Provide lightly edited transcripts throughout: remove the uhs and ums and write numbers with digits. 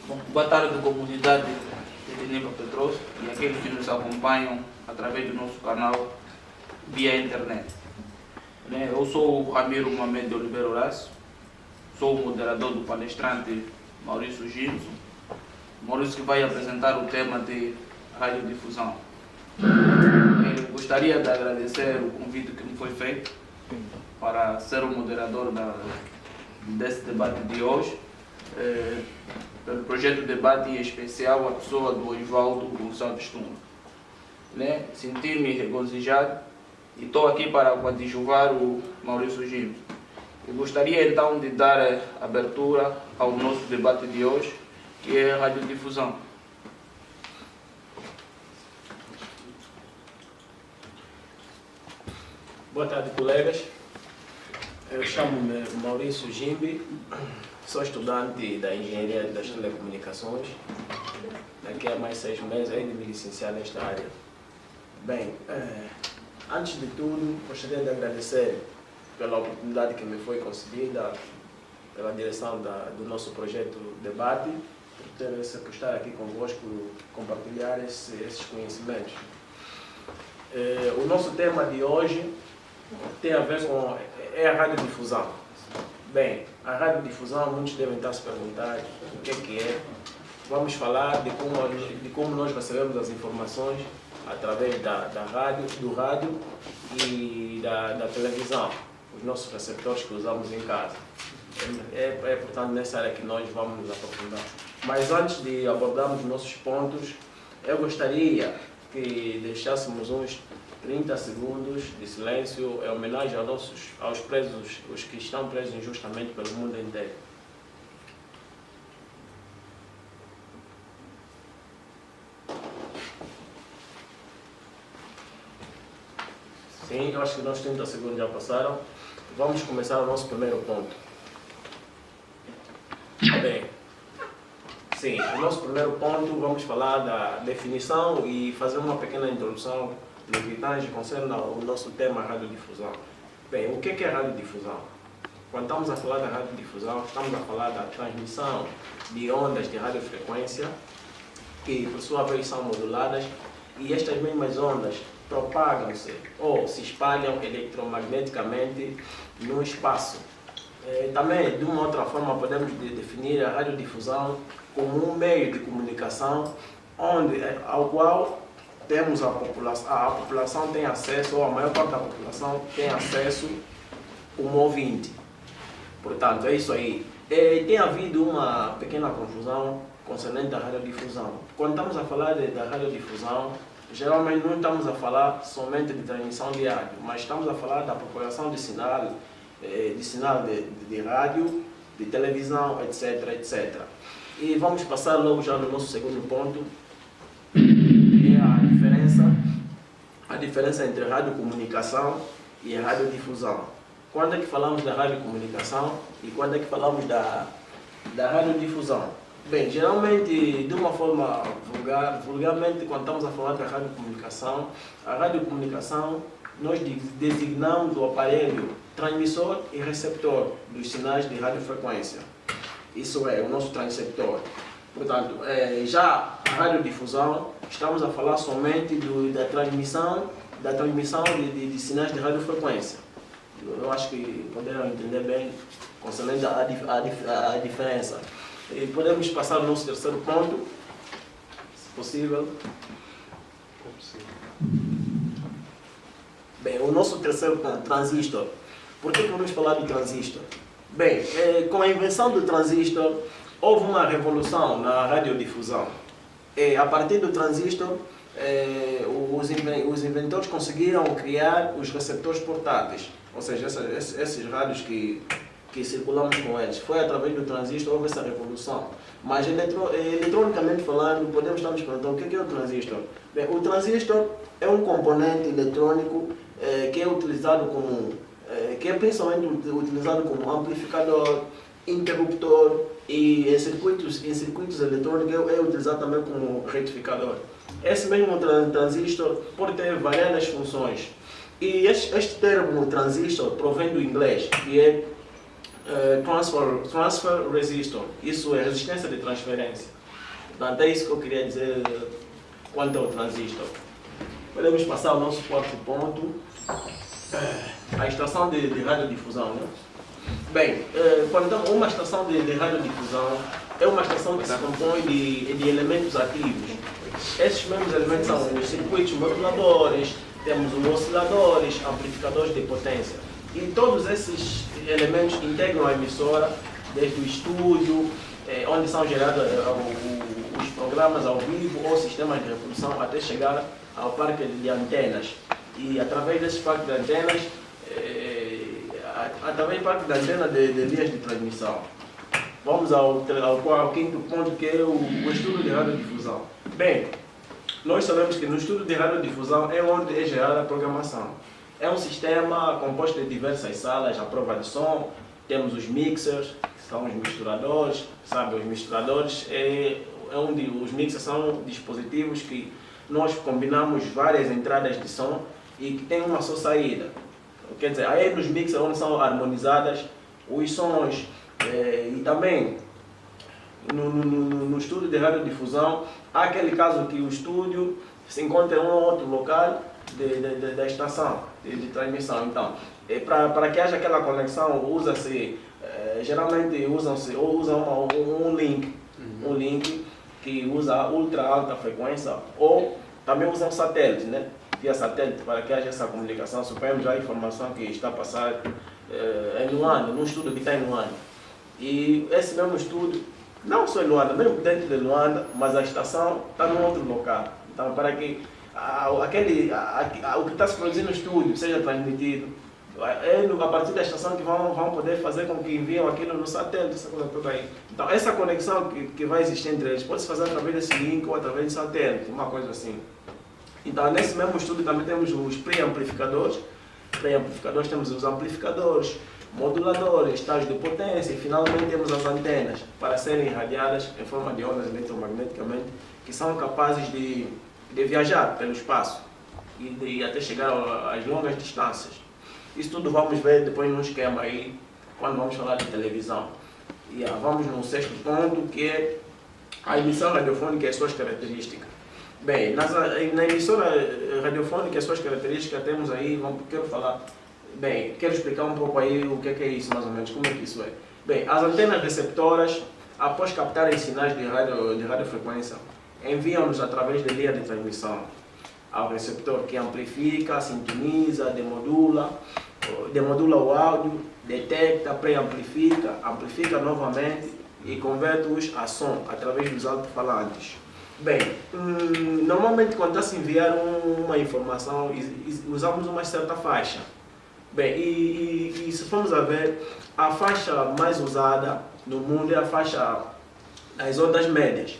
Bom, boa tarde, comunidade de Niva Petros e aqueles que nos acompanham através do nosso canal via internet. Eu sou o Ramiro Mohamed de Oliveira Horácio, sou o moderador do palestrante Maurício Gimso. Maurício que vai apresentar o tema de radiodifusão. Gostaria de agradecer o convite que me foi feito para ser o moderador desse debate de hoje. Pelo projeto de debate em especial a pessoa do Osvaldo Gonçalves Tumba. Senti-me regozijado e estou aqui para coadjuvar o Maurício Gimso. Eu gostaria então de dar abertura ao nosso debate de hoje, que é a radiodifusão. Boa tarde, colegas. Eu chamo-me Maurício Gimbi, sou estudante da Engenharia das Telecomunicações. Daqui a mais 6 meses hei de me licenciar nesta área. Bem, antes de tudo, gostaria de agradecer pela oportunidade que me foi concedida pela direção do nosso projeto Debate, por estar aqui convosco compartilhar esses conhecimentos. O nosso tema de hoje tem a ver com a radiodifusão. Bem, a radiodifusão, muitos devem estar se perguntar o que é. Vamos falar de como nós recebemos as informações através do rádio e da televisão, os nossos receptores que usamos em casa. Portanto, nessa área que nós vamos nos aprofundar. Mas antes de abordarmos os nossos pontos, eu gostaria que deixássemos uns 30 segundos de silêncio em homenagem aos presos, os que estão presos injustamente pelo mundo inteiro. Sim, eu acho que os 30 segundos já passaram. Vamos começar o nosso primeiro ponto. Bem, sim, o nosso primeiro ponto, vamos falar da definição e fazer uma pequena introdução no que concerne o nosso tema radiodifusão. Bem, o que é radiodifusão? Quando estamos a falar da radiodifusão, estamos a falar da transmissão de ondas de radiofrequência, que por sua vez são moduladas, e estas mesmas ondas propagam-se ou se espalham eletromagneticamente no espaço. Também, de uma outra forma, podemos definir a radiodifusão como um meio de comunicação ao qual temos a população tem acesso, ou a maior parte da população tem acesso como ouvinte. Portanto, é isso aí. Tem havido uma pequena confusão concernente à radiodifusão. Quando estamos a falar da radiodifusão, geralmente não estamos a falar somente de transmissão de rádio, mas estamos a falar da propagação de sinal de rádio, de televisão, etc, etc. E vamos passar logo já no nosso segundo ponto, que é a diferença entre radiocomunicação e radiodifusão. Quando é que falamos da radiocomunicação e quando é que falamos da radiodifusão? Bem, geralmente, de uma forma vulgarmente, quando estamos a falar da radiocomunicação, a radiocomunicação, nós designamos o aparelho transmissor e receptor dos sinais de radiofrequência. Isso é o nosso transceptor. Portanto, já a radiodifusão, estamos a falar somente da transmissão de sinais de radiofrequência. Eu acho que poderão entender bem concernente a diferença. E podemos passar ao nosso terceiro ponto, se possível. Bem, o nosso terceiro ponto, transistor. Por que vamos falar de transistor? Bem, com a invenção do transistor, houve uma revolução na radiodifusão. A partir do transistor, os inventores conseguiram criar os receptores portáteis, ou seja, esses rádios que circulamos com eles. Foi através do transistor houve essa revolução. Mas eletronicamente falando, podemos estar nos perguntando o que é o transistor. Bem, o transistor é um componente eletrônico que é utilizado que é principalmente utilizado como amplificador, interruptor e em circuitos eletrônicos é utilizado também como retificador. Esse mesmo transistor pode ter variadas funções. E este termo transistor provém do inglês, que é transfer resistor, isso é resistência de transferência. Portanto, é isso que eu queria dizer quanto ao transistor. Podemos passar ao nosso quarto ponto, a estação de radiodifusão. Né? Bem, quando uma estação de radiodifusão é uma estação que se compõe de elementos ativos. Esses mesmos elementos são os circuitos moduladores, temos os osciladores, amplificadores de potência. E todos esses elementos integram a emissora, desde o estúdio, onde são gerados os programas ao vivo ou sistemas de reprodução, até chegar ao parque de antenas. E através desses parques de antenas, através do parque de antena de linhas de transmissão. Vamos ao quinto ponto, que é o estudo de radiodifusão. Bem, nós sabemos que no estudo de radiodifusão é onde é gerada a programação. É um sistema composto de diversas salas à prova de som. Temos os mixers, que são os misturadores. Sabe, os misturadores os mixers são dispositivos que nós combinamos várias entradas de som e que tem uma só saída. Quer dizer, aí nos mixers onde são harmonizadas os sons. E também no estudo de radiodifusão há aquele caso que o estúdio se encontra em um ou outro local da estação de transmissão. Então, para que haja aquela conexão, geralmente usam um link que usa ultra alta frequência, ou também usam satélite, né? Via satélite, para que haja essa comunicação. Suponhamos a informação que está a passar em Luanda, num estudo que está em Luanda. E esse mesmo estudo, não só em Luanda, mesmo dentro de Luanda, mas a estação está num outro local. Então, para que o que está se produzindo no estúdio seja transmitido, é a partir da estação que vão poder fazer com que enviem aquilo no satélite, essa coisa toda aí. Então, essa conexão que vai existir entre eles pode se fazer através desse link ou através de satélite, uma coisa assim. Então, nesse mesmo estudo também temos os pré-amplificadores. Pré-amplificadores temos os amplificadores, moduladores, estágios de potência e finalmente temos as antenas para serem irradiadas em forma de ondas eletromagneticamente que são capazes de viajar pelo espaço e até chegar às longas distâncias. Isso tudo vamos ver depois no esquema aí, quando vamos falar de televisão. E vamos no sexto ponto, que é a emissão radiofônica e as suas características. Bem, na emissora radiofônica e as suas características temos aí, quero explicar um pouco aí o que é isso mais ou menos, como é que isso é. Bem, as antenas receptoras, após captarem sinais de radiofrequência, enviam-nos através da linha de transmissão ao receptor, que amplifica, sintoniza, demodula o áudio, detecta, pré-amplifica, amplifica novamente e converte-os a som através dos alto-falantes. Bem, normalmente quando está-se enviar uma informação, usamos uma certa faixa. Bem, e se formos a ver, a faixa mais usada no mundo é a faixa das ondas médias.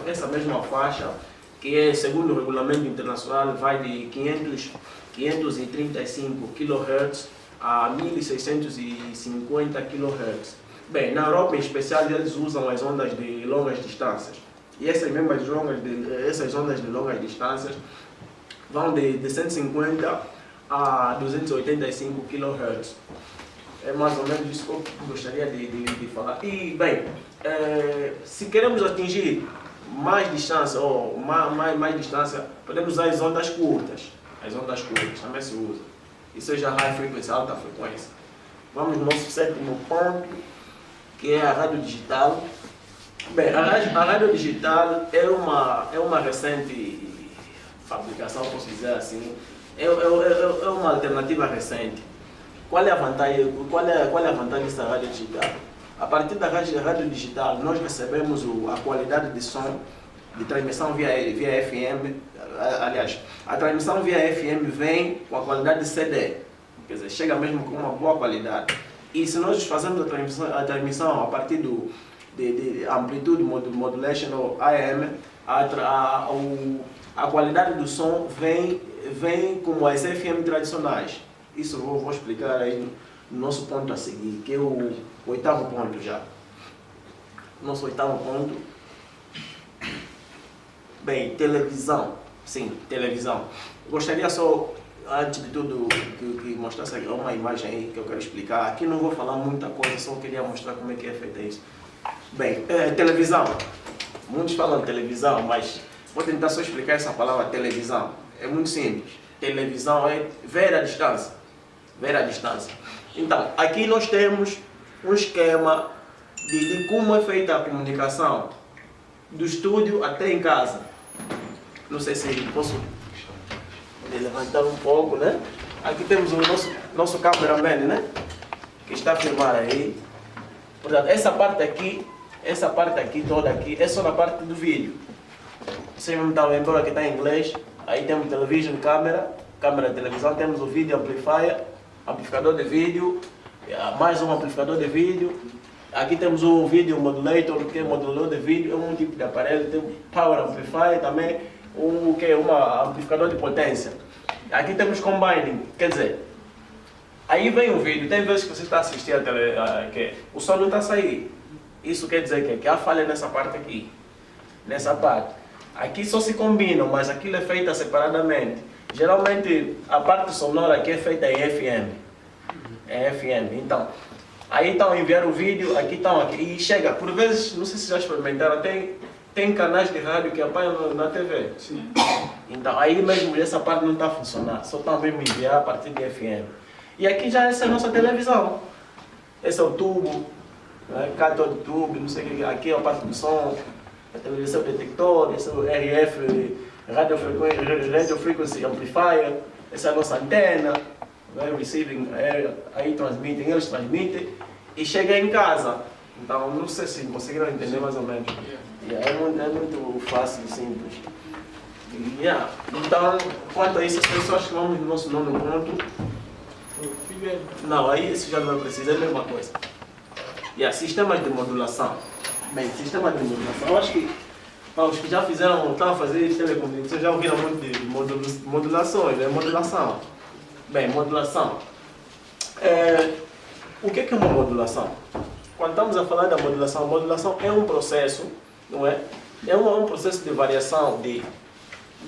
Essa mesma faixa, que é, segundo o regulamento internacional, vai de 535 kHz a 1650 kHz. Bem, na Europa em especial eles usam as ondas de longas distâncias. E essas ondas de longas distâncias vão de 150 a 285 kHz. É mais ou menos isso que eu gostaria de falar. E, bem, se queremos atingir mais distância, mais distância, podemos usar as ondas curtas. As ondas curtas também se usa. Isso é já high frequency, alta frequência. Vamos no nosso sétimo ponto, que é a rádio digital. Bem, a rádio digital é uma recente fabricação, posso dizer assim. É uma alternativa recente. Qual é a vantagem dessa rádio digital? A partir da rádio digital, nós recebemos a qualidade de som de transmissão via FM. Aliás, a transmissão via FM vem com a qualidade de CD, quer dizer, chega mesmo com uma boa qualidade. E se nós fazemos a transmissão a partir de amplitude modulation ou AM, a qualidade do som vem como as FM tradicionais. Isso eu vou explicar aí no nosso ponto a seguir, que é o oitavo ponto já. Nosso oitavo ponto. Bem, televisão. Sim, televisão. Gostaria só antes de tudo, que mostrasse aqui uma imagem aí que eu quero explicar. Aqui não vou falar muita coisa, só queria mostrar como é que é feita isso. Bem, televisão. Muitos falam televisão, mas vou tentar só explicar essa palavra televisão. É muito simples. Televisão é ver a distância. Ver a distância. Então, aqui nós temos um esquema de como é feita a comunicação do estúdio até em casa. Não sei se posso levantar um pouco, né? Aqui temos o nosso cameraman, né? Que está a filmar aí. Portanto, essa parte aqui toda aqui, é só na parte do vídeo. Vocês vão estar lembrando que está em inglês. Aí temos television câmera de televisão, temos o vídeo amplifier, amplificador de vídeo, mais um amplificador de vídeo. Aqui temos o vídeo modulator, que é modulador de vídeo, é um tipo de aparelho. Tem o power amplifier também, um amplificador de potência. Aqui temos combining, quer dizer, aí vem o vídeo. Tem vezes que você está assistindo a tele, que o som não está a sair. Isso quer dizer que há falha nessa parte aqui, nessa parte. Aqui só se combinam, mas aquilo é feito separadamente. Geralmente a parte sonora aqui é feita em FM. É FM. Então, aí estão a enviar o vídeo, aqui estão aqui. E chega, por vezes, não sei se já experimentaram, tem canais de rádio que apanham na TV. Sim. Então, aí mesmo essa parte não está a funcionar. Só estão mesmo enviar a partir de FM. E aqui já essa é a nossa televisão. Esse é o tubo, cathode tube, não sei o que. Aqui é a parte do som. A televisão detector, esse é o RF, Radio Frequency Amplifier, essa é a nossa antena, receiving, aí transmitem, eles transmitem e chega em casa. Então, não sei se conseguiram entender mais ou menos. É muito fácil e simples. Então, quanto a isso, as pessoas que vamos no nosso nono ponto. Não, aí isso já não precisa, é a mesma coisa. Sistemas de modulação. Bem, sistema de modulação, eu acho que os que já estão a fazer telecomunicações já ouviram muito de modulações, né? Modulação. Bem, modulação. O que é uma modulação? Quando estamos a falar da modulação, a modulação é um processo, não é? É um processo de variação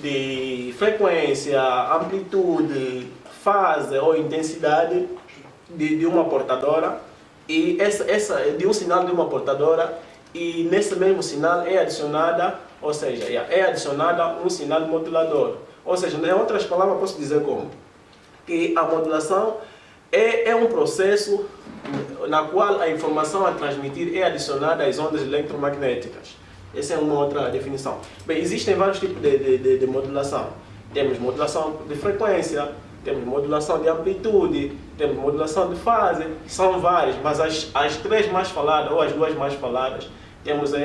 de frequência, amplitude, fase ou intensidade de uma portadora e de um sinal de uma portadora. E nesse mesmo sinal é adicionada, ou seja, é adicionada um sinal modulador. Ou seja, em outras palavras, posso dizer como? Que a modulação é um processo na qual a informação a transmitir é adicionada às ondas eletromagnéticas. Essa é uma outra definição. Bem, existem vários tipos de modulação. Temos modulação de frequência, temos modulação de amplitude, temos modulação de fase, são várias, mas as três mais faladas, ou as duas mais faladas, temos a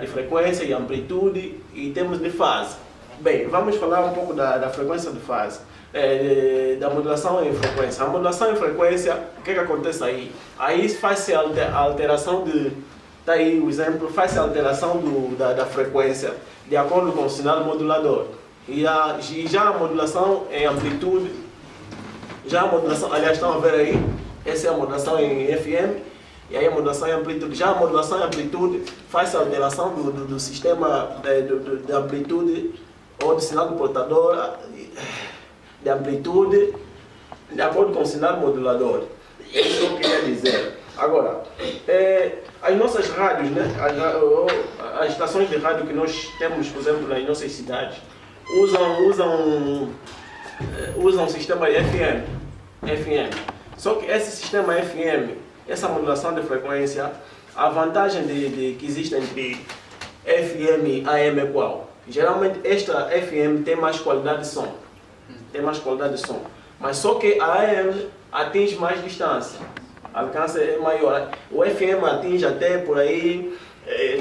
de frequência e amplitude e temos de fase. Bem, vamos falar um pouco da frequência de fase, da modulação em frequência. A modulação em frequência, o que acontece aí? Aí faz-se a alteração está aí o exemplo, faz-se a alteração da frequência de acordo com o sinal modulador. E já a modulação em amplitude, aliás, estão a ver aí, essa é a modulação em FM, e aí a modulação em amplitude. Já a modulação em amplitude faz a alteração do sistema de amplitude ou do sinal do portador de amplitude de acordo com o sinal modulador. Isso eu queria dizer. Agora, as nossas rádios, né, as estações de rádio que nós temos, por exemplo, nas nossas cidades, usam um sistema FM. Só que esse sistema FM, essa modulação de frequência, a vantagem que existe entre FM e AM é qual? Geralmente esta FM tem mais qualidade de som. Mas só que a AM atinge mais distância. O alcance é maior. O FM atinge até por aí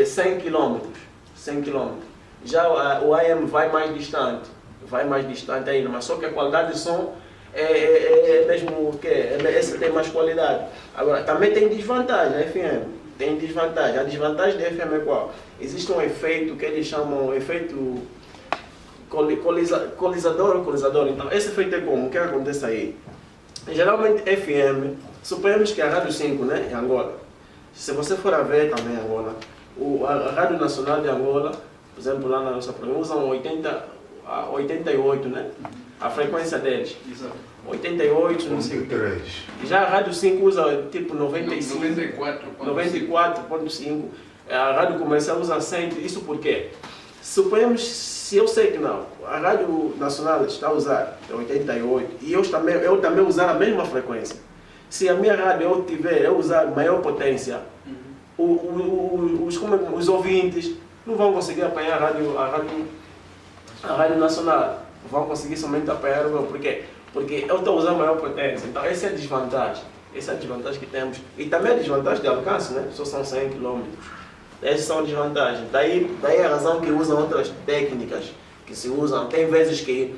100 km. Já o AM vai mais distante ainda, mas só que a qualidade de som mesmo que essa tem mais qualidade. Agora, também tem desvantagem, a FM. Tem desvantagem. A desvantagem da FM é qual? Existe um efeito que eles chamam efeito colisador. Então, esse efeito é como? O que acontece aí? Geralmente, FM, suponhamos que a Rádio 5, né, em Angola, se você for a ver também Angola, a Rádio Nacional de Angola, por exemplo, lá na nossa província, usam 88, né? a frequência deles. Exato. 88, não sei. 3. Já a Rádio 5 usa tipo 95, 94,5. 94.5. A rádio comercial usa 100. Isso por quê? Suponhamos, se eu sei que não, a Rádio Nacional está a usar 88 e eu também usar a mesma frequência. Se a minha rádio eu usar maior potência, os ouvintes não vão conseguir apanhar a rádio nacional. Vão conseguir somente apanhar o meu. Por quê? Porque eu estou usando maior potência. Então essa é a desvantagem. Essa é a desvantagem que temos. E também a desvantagem de alcance, né? Só são 100 km. Essas são desvantagens. Daí a razão que usam outras técnicas que se usam. Tem vezes que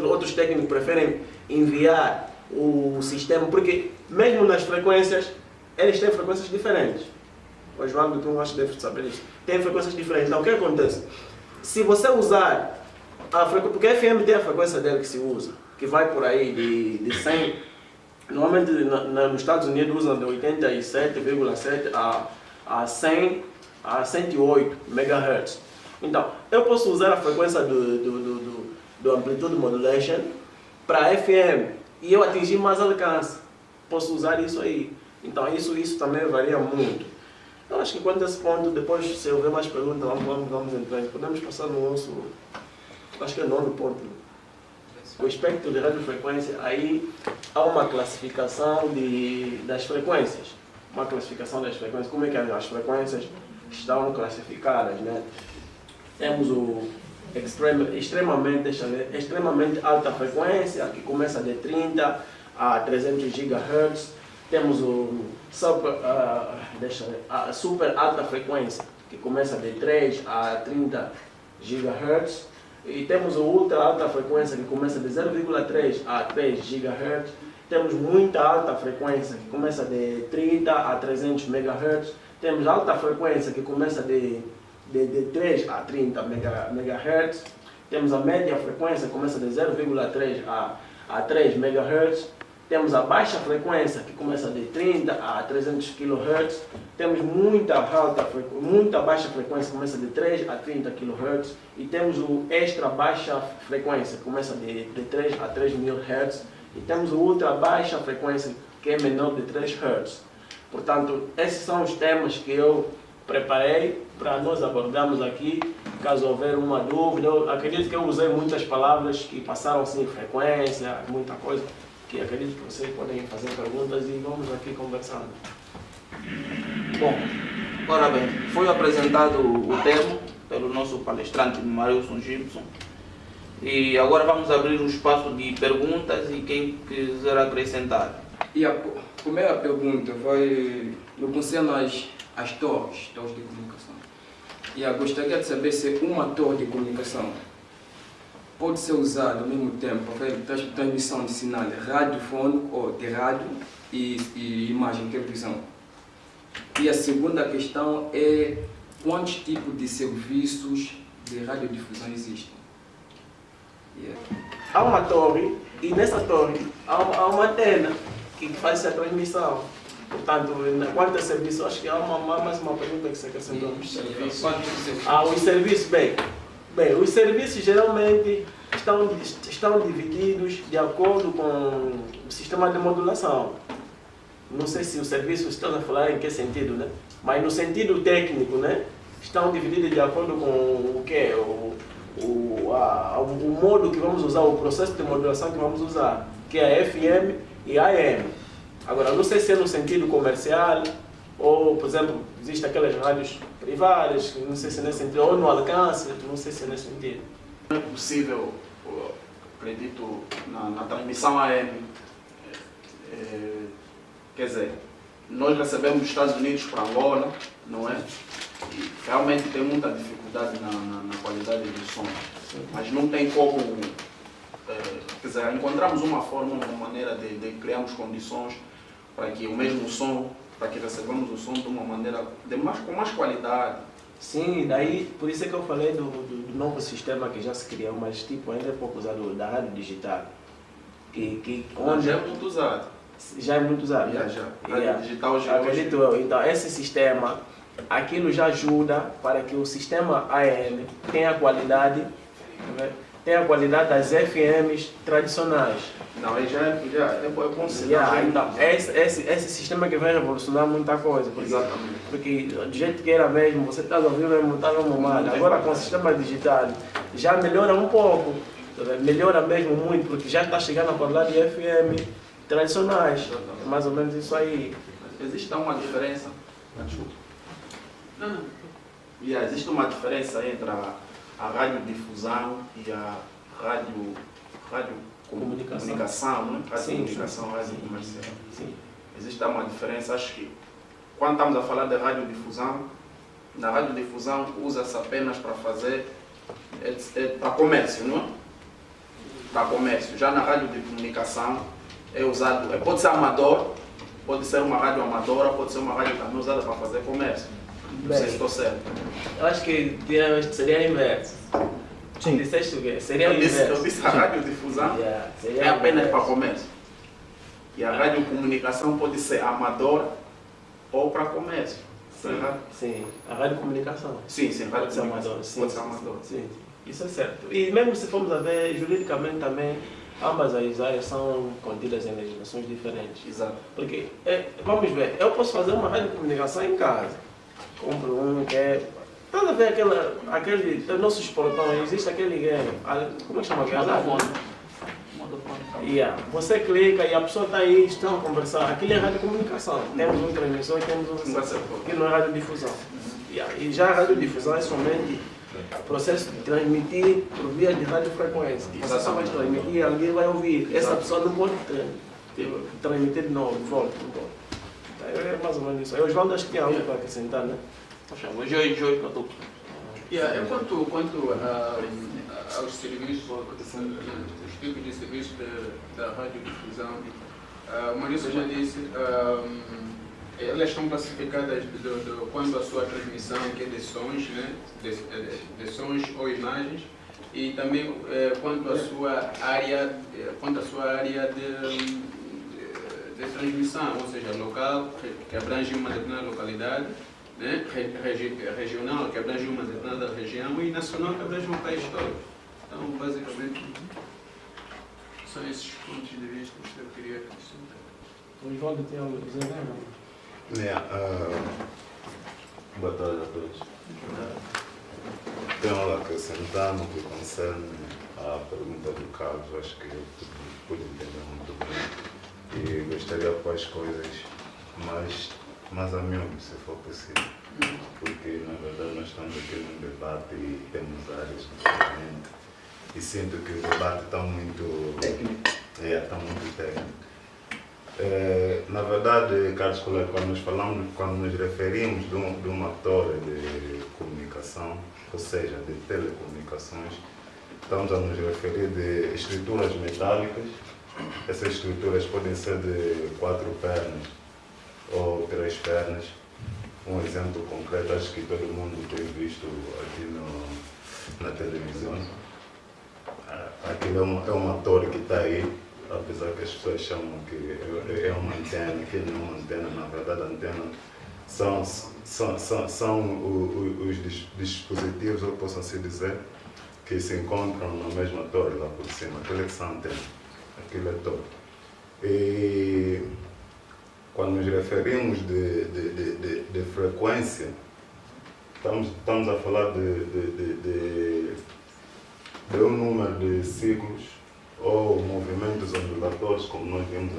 outros técnicos preferem enviar o sistema, porque mesmo nas frequências, eles têm frequências diferentes. O João, tu acho que deve saber isso. Tem frequências diferentes. Então o que acontece? Se você usar a frequência, porque a FM tem a frequência dele que se usa, que vai por aí de 100, normalmente nos Estados Unidos usam de 87,7 a 100 a 108 MHz. Então, eu posso usar a frequência do Amplitude Modulation para FM e eu atingir mais alcance. Posso usar isso aí. Então, isso também varia muito. Eu acho que quanto a esse ponto, depois, se houver mais perguntas, vamos entrar. Podemos passar no nosso, acho que é o 9º ponto. O espectro de radiofrequência, aí há uma classificação das frequências. Uma classificação das frequências. Como é que as frequências estão classificadas, né? Temos o extremamente alta frequência, que começa de 30 a 300 GHz. Temos a super alta frequência, que começa de 3 a 30 GHz. E temos a ultra alta frequência, que começa de 0,3 a 3 GHz. Temos muita alta frequência, que começa de 30 a 300 MHz. Temos alta frequência, que começa de 3 a 30 MHz. Temos a média frequência, que começa de 0,3 a 3 MHz. Temos a baixa frequência, que começa de 30 a 300 kHz. Temos muita baixa frequência, que começa de 3 a 30 kHz. E temos o extra baixa frequência, que começa de 3 a 3000 Hz. E temos o ultra baixa frequência, que é menor de 3 Hz. Portanto, esses são os temas que eu preparei para nós abordarmos aqui. Caso houver uma dúvida, eu acredito que eu usei muitas palavras que passaram assim, frequência, muita coisa. Que acredito que vocês podem fazer perguntas e vamos aqui conversando. Bom, ora bem, foi apresentado o tema pelo nosso palestrante Marilson Gibson e agora vamos abrir um espaço de perguntas e quem quiser acrescentar. E a primeira pergunta vai no concerne às torres de comunicação. E eu gostaria de saber se uma torre de comunicação pode ser usada ao mesmo tempo para fazer transmissão de sinal radiofônico ou de rádio e imagem, televisão. E a segunda questão é quantos tipos de serviços de radiodifusão existem? Há uma torre e nessa torre há uma antena que faz essa transmissão. Portanto, quanto a serviço, acho que há mais uma pergunta que você quer saber. Os serviços, bem, os serviços geralmente estão divididos de acordo com o sistema de modulação. Não sei se os serviços estão a falar em que sentido, né? Mas no sentido técnico, né? Estão divididos de acordo com o que? O modo que vamos usar, o processo de modulação que vamos usar, que é a FM e a AM. Agora, não sei se é no sentido comercial, ou, por exemplo, existem aquelas rádios privadas, não sei se é nesse sentido, ou no alcance, não sei se é nesse sentido. Não é possível, acredito, na transmissão AM. Quer dizer, nós recebemos dos Estados Unidos para Angola, não é? E realmente tem muita dificuldade na qualidade do som. Mas não tem como, quer dizer, encontramos uma forma, uma maneira de criarmos condições para que o mesmo som, para que recebamos o som de uma maneira com mais qualidade. Sim, daí, por isso é que eu falei do novo sistema que já se criou, mas tipo, ainda é pouco usado, da rádio digital. Onde é muito usado. Já é muito usado? Já. Rádio digital já acredito eu. Então, esse sistema, aquilo já ajuda para que o sistema AM tenha qualidade tem a qualidade das FMs tradicionais. Não, aí já é bom sinal. Yeah, então, esse sistema que vai revolucionar muita coisa. Porque do jeito que era mesmo, você está a ouvir mesmo, está mesmo mal. Agora com o sistema digital já melhora um pouco, melhora mesmo muito, porque já está chegando a qualidade de FM tradicionais. É mais ou menos isso aí. Existe uma diferença. Desculpa. Não. Existe uma diferença entre a radiodifusão e a radiocomunicação, né? Radiocomunicação, rádio comercial. Sim. Existe uma diferença, acho que quando estamos a falar de radiodifusão, na radiodifusão usa-se apenas para fazer para comércio, não é? Para comércio. Já na radiocomunicação é usado, pode ser amador, pode ser uma rádio amadora, pode ser uma rádio também usada para fazer comércio. Não sei se estou certo. Eu acho que seria inverso. Sim. Disseste o quê? Seria inverso. Eu disse a radiodifusão Seria é apenas inverso. para comércio. E a radiocomunicação pode ser amadora ou para comércio. Sim, a radiocomunicação. Sim, Pode ser amador. Pode ser amador. Sim, isso é certo. E mesmo se formos a ver juridicamente também, ambas as áreas são contidas em legislações diferentes. Exato. Porque, vamos ver, eu posso fazer uma radiocomunicação em casa. Compro um que é... Estás a ver aquele nossos portões, existe aquele game, como é que chama? Você clica e a pessoa está aí, estão a conversar. Aquilo é radiocomunicação. Temos um transmissor e temos um receptor. Aquilo não é radiodifusão. E já a radiodifusão é somente o processo de transmitir por via de radiofrequência. Você só vai transmitir e alguém vai ouvir. Essa pessoa não pode transmitir de novo, de volta. É mais ou menos isso. O Osvaldo acho que tinha algo para acrescentar, né? Quanto aos serviços, os tipos de serviços da radiodifusão, o Maurício já disse, elas estão classificadas quanto à sua transmissão, que é de sons, né? de sons ou imagens, e também quanto à sua área, de transmissão, ou seja, local, que abrange uma determinada localidade, né? Regional, que abrange uma determinada região, e nacional, que abrange um país todo. Então, basicamente, são esses pontos de vista que eu queria acrescentar. O Osvaldo tem algo a dizer, né? Boa tarde a todos. Tenho algo a acrescentar no que concerne à pergunta do Carlos, acho que eu pude entender muito bem. E gostaria de pôr as coisas mais a miúdo, se for possível. Porque, na verdade, nós estamos aqui num debate e temos áreas diferentes. E sinto que o debate está muito técnico. Está muito técnico. Na verdade, Carlos Coelho, quando nos referimos de uma torre de comunicação, ou seja, de telecomunicações, estamos a nos referir de estruturas metálicas. Essas estruturas podem ser de 4 pernas ou 3 pernas. Um exemplo concreto, acho que todo mundo tem visto aqui na televisão. Aquilo é uma torre que está aí, apesar que as pessoas chamam que é uma antena, aquilo não é uma antena, na verdade a antena são os dispositivos, ou posso assim dizer, que se encontram na mesma torre lá por cima, aquilo é que são antenas, aquilo é torre. E quando nos referimos de frequência, estamos a falar de um número de ciclos ou movimentos ondulatórios, como nós vimos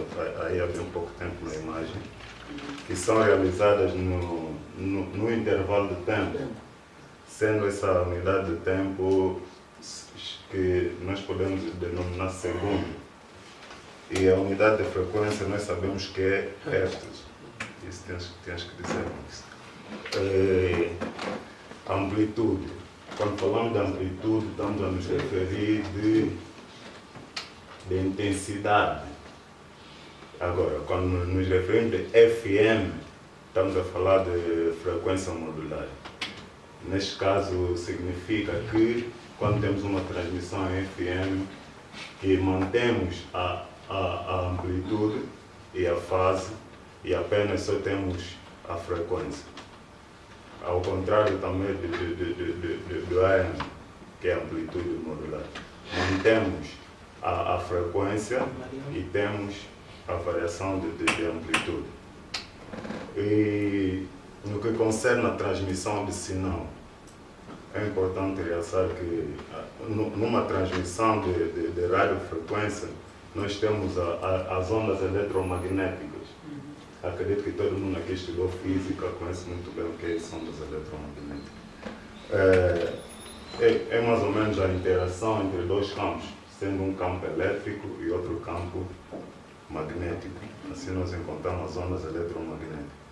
aí há bem pouco tempo na imagem, que são realizadas no intervalo de tempo, sendo essa unidade de tempo que nós podemos denominar segundo. E a unidade de frequência nós sabemos que é hertz. Isso tens que dizer isso. Amplitude. Quando falamos de amplitude, estamos a nos referir de intensidade. Agora, quando nos referimos de FM, estamos a falar de frequência modular. Neste caso, significa que quando temos uma transmissão em FM e mantemos a amplitude e a fase e apenas só temos a frequência. Ao contrário também do AM, que é a amplitude modular. mantemos a frequência e temos a variação de amplitude. E no que concerne a transmissão de sinal, é importante realçar que numa transmissão de radiofrequência nós temos as ondas eletromagnéticas. Acredito que todo mundo aqui estudou física, conhece muito bem o que são ondas eletromagnéticas. É mais ou menos a interação entre dois campos, sendo um campo elétrico e outro campo magnético. Assim nós encontramos as ondas eletromagnéticas.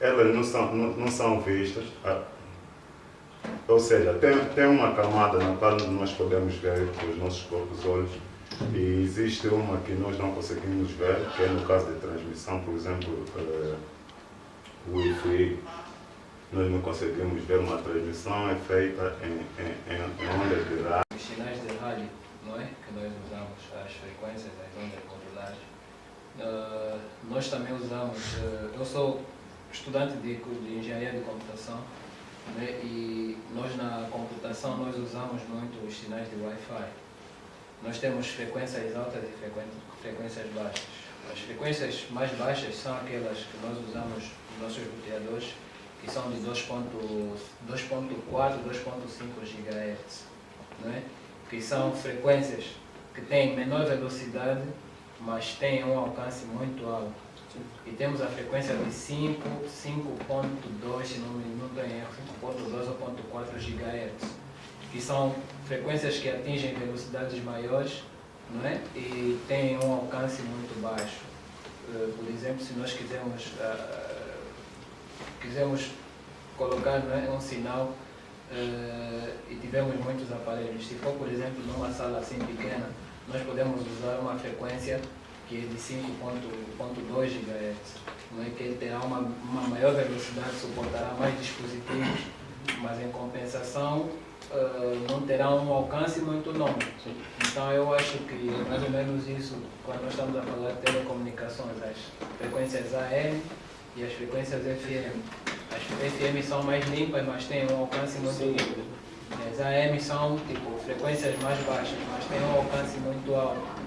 Elas não são vistas, ou seja, tem uma camada na qual nós podemos ver com os nossos próprios olhos, e existe uma que nós não conseguimos ver, que é no caso de transmissão, por exemplo, o Wi-Fi. Nós não conseguimos ver, uma transmissão é feita em ondas de rádio. Os sinais de rádio, não é? Que nós usamos, as frequências, as ondas modulares. Nós também usamos, eu sou estudante de engenharia de computação, né? E nós na computação nós usamos muito os sinais de Wi-Fi. Nós temos frequências altas e frequências baixas. As frequências mais baixas são aquelas que nós usamos nos nossos roteadores, que são de 2.4, 2.5 GHz, né? Que são frequências que têm menor velocidade, mas têm um alcance muito alto. E temos a frequência de 5.2, se não estou em erro, 5.2 ou 5.4 GHz, que são frequências que atingem velocidades maiores, não é? E têm um alcance muito baixo. Por exemplo, se nós quisermos colocar, não é, um sinal e tivermos muitos aparelhos, se for, por exemplo, numa sala assim pequena, nós podemos usar uma frequência que é de 5.2 GHz, não é? Que ele terá uma maior velocidade, suportará mais dispositivos, mas em compensação não terá um alcance muito longo. Então eu acho que é mais ou menos isso, quando nós estamos a falar de telecomunicações, as frequências AM e as frequências FM. As FM são mais limpas, mas têm um alcance muito longo. As AM são tipo frequências mais baixas, mas têm um alcance muito alto.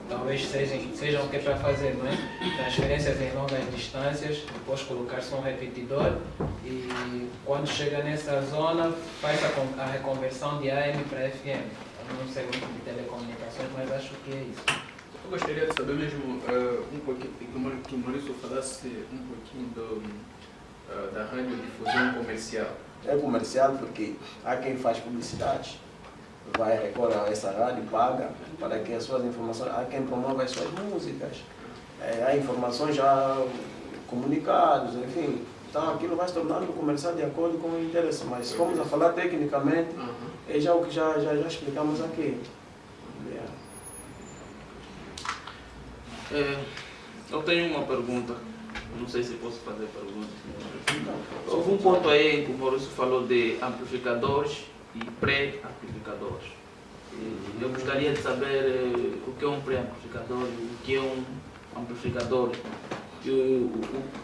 Talvez sejam o que é para fazer, não é? Transferências em longas distâncias, depois colocar-se um repetidor e quando chega nessa zona faz a reconversão de AM para FM. Eu não sei muito de telecomunicações, mas acho que é isso. Eu gostaria de saber mesmo um pouquinho, que o Maurício falasse um pouquinho da radiodifusão comercial. É comercial porque há quem faz publicidade, vai recorrer a essa rádio, paga para que as suas informações, há quem promove as suas músicas, há informações já comunicados, enfim. Então aquilo vai se tornando comercial de acordo com o interesse, mas se formos a falar tecnicamente, é já o que já explicamos aqui. Eu tenho uma pergunta, não sei se posso fazer pergunta. Houve um ponto aí que o Maurício falou de amplificadores e pré-amplificadores. Eu gostaria de saber o que é um pré-amplificador e o que é um amplificador,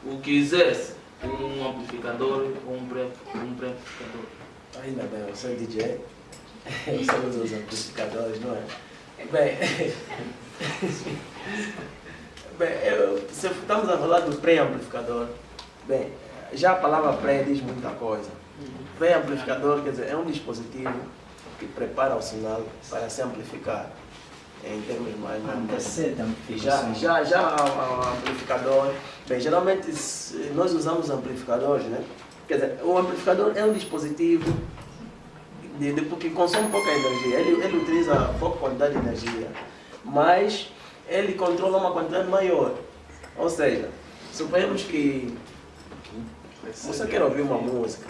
o que exerce um amplificador ou um pré-amplificador. Ainda bem, eu sou DJ, eu sei os amplificadores, não é? Se estamos a falar do pré-amplificador, bem, já a palavra pré diz muita coisa. Pré-amplificador, quer dizer, é um dispositivo que prepara o sinal para se amplificar, em termos mais já o amplificador, bem, geralmente nós usamos amplificadores, né? Quer dizer, o amplificador é um dispositivo porque consome pouca energia, ele utiliza pouca quantidade de energia, mas ele controla uma quantidade maior. Ou seja, suponhamos que você quer ouvir uma música,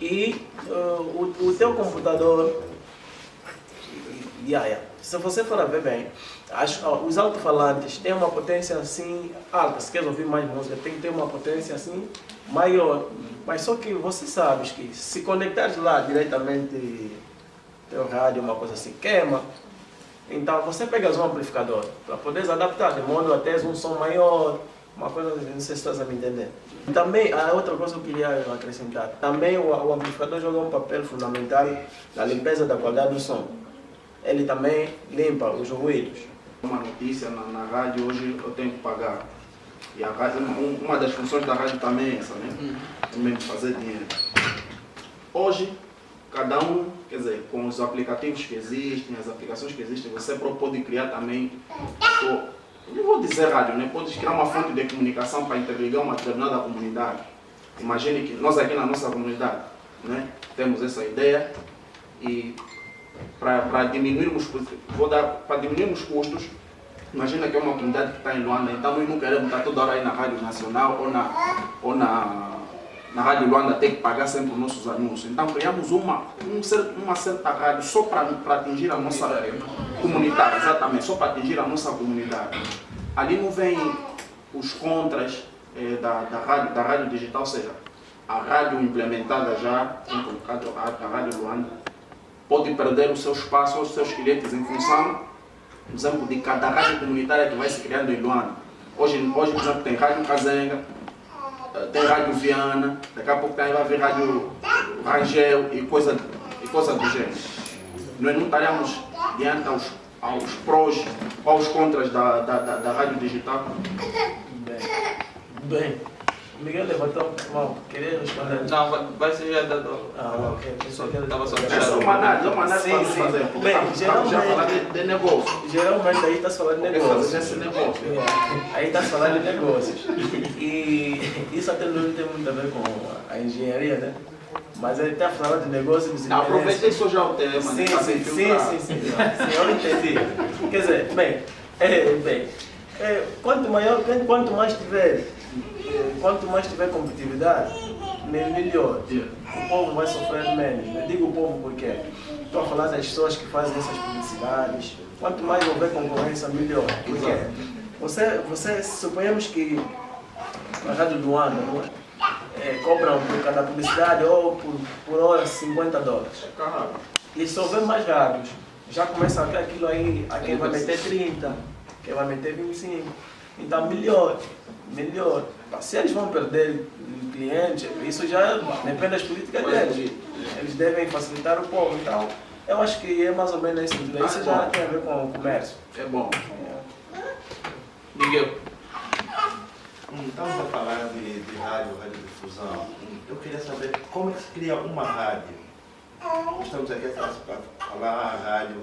e o teu computador, se você for a ver bem, os alto-falantes têm uma potência assim alta. Se quer ouvir mais música, tem que ter uma potência assim maior. Mas só que você sabe que se conectares lá diretamente teu rádio, uma coisa assim, queima. Então você pega um amplificador para poder adaptar, de modo a ter um som maior, Uma coisa, não sei se estás a me entender. Também, a outra coisa que eu queria acrescentar, também o amplificador joga um papel fundamental na limpeza da qualidade do som. Ele também limpa os ruídos. Uma notícia na rádio hoje eu tenho que pagar. E a rádio, uma das funções da rádio também é essa, né? Também de fazer dinheiro. Hoje, cada um, quer dizer, com os aplicativos que existem, as aplicações que existem, você pode criar também, não vou dizer rádio, né? Pode criar uma fonte de comunicação para interligar uma determinada comunidade. Imagine que nós aqui na nossa comunidade, né, temos essa ideia e para diminuirmos custos, imagina que é uma comunidade que está em Luanda, então nós não queremos estar toda hora aí na Rádio Nacional ou na Rádio Luanda ter que pagar sempre os nossos anúncios. Então criamos uma certa rádio só para atingir a nossa comunidade, exatamente, só para atingir a nossa comunidade. Ali não vem os contras da rádio digital, ou seja, a rádio implementada já, colocado a Rádio Luanda, pode perder o seu espaço aos seus clientes em função, por exemplo, de cada rádio comunitária que vai se criando em Luanda. Hoje por exemplo, tem Rádio Kazenga, tem Rádio Viana, daqui a pouco vai haver Rádio Rangel e coisa do gênero. Nós não estaremos diante aos prós ou aos contras da rádio digital. Bem, Miguel levantou a mão, queria responder? Não, vai ser já dado. Ok. Estava só Essa é uma análise para Sim. fazer. Bem, Já falar de negócio. Geralmente aí está se falando de negócios. Esse negócio. Aí está se falando de negócios. E isso até não tem muito a ver com a engenharia, né? Mas ele está falando de negócios. Aproveitei só já o tema. Sim, eu entendi. Quer dizer, quanto mais tiver competitividade, melhor. O povo vai sofrer menos. Eu digo o povo porque estou a falar das pessoas que fazem essas publicidades. Quanto mais houver concorrência, melhor. Porque você suponhamos que a Rádio Luanda cobram por cada publicidade ou por hora $50. E se houver mais rádios, já começa a ver aquilo aí, a quem vai meter 30, quem vai meter 25. Então melhor. Se eles vão perder clientes, isso já depende das políticas deles. Eles devem facilitar o povo. Então, eu acho que é mais ou menos nesse sentido. Isso já tem a ver com o comércio. É bom. Miguel. Estamos a falar de radiodifusão. Eu queria saber como é que se cria uma rádio. Estamos aqui a falar rádio.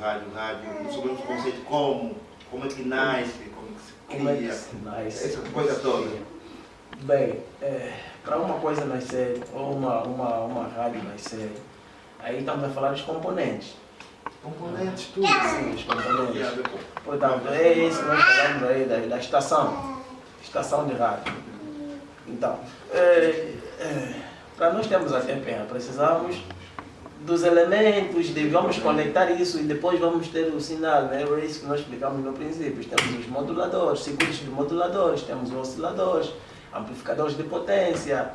Não sabemos o conceito como é que nasce, como é que se cria, essa coisa toda. Bem, para uma coisa nascer, ou uma rádio nascer, aí estamos a falar dos componentes. Componentes, tudo. Sim, os componentes. Portanto, é isso que nós falamos aí da estação de rádio. Então, para nós termos a TPM, precisamos dos elementos, vamos conectar isso e depois vamos ter o sinal, né? É isso que nós explicamos no princípio. Temos os moduladores, circuitos de moduladores, temos os osciladores, amplificadores de potência,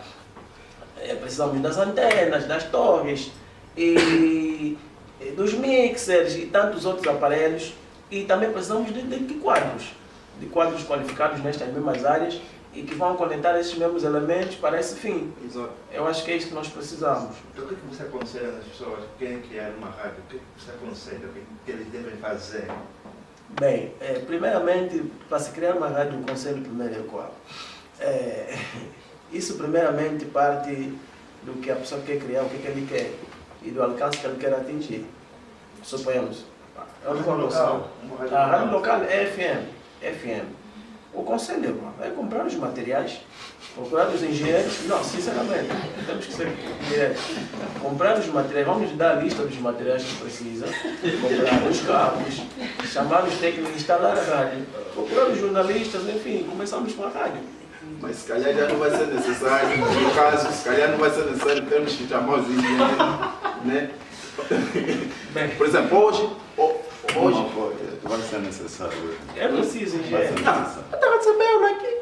precisamos das antenas, das torres, e dos mixers e tantos outros aparelhos, e também precisamos de quadros qualificados nestas mesmas áreas e que vão conectar esses mesmos elementos para esse fim. Exato. Eu acho que é isso que nós precisamos. Então, o que você aconselha às pessoas que querem criar uma rádio? O que você aconselha? O que eles devem fazer? Bem, primeiramente, para se criar uma rádio, o conselho primeiro é qual? Isso primeiramente parte do que a pessoa quer criar, o que ele quer e do alcance que ele quer atingir. Suponhamos, a rádio local é FM. O conselho é comprar os materiais, procurar os engenheiros. Não, sinceramente, temos que ser diretos. Comprar os materiais, vamos dar a lista dos materiais que precisa, comprar os cabos, chamar os técnicos, instalar a rádio, procurar os jornalistas, enfim, começamos com a rádio. Mas se calhar já não vai ser necessário, no caso, se calhar não vai ser necessário termos que chamar os engenheiros, né? Por exemplo, hoje vai ser necessário. É preciso engenheiro. Está recebendo aqui.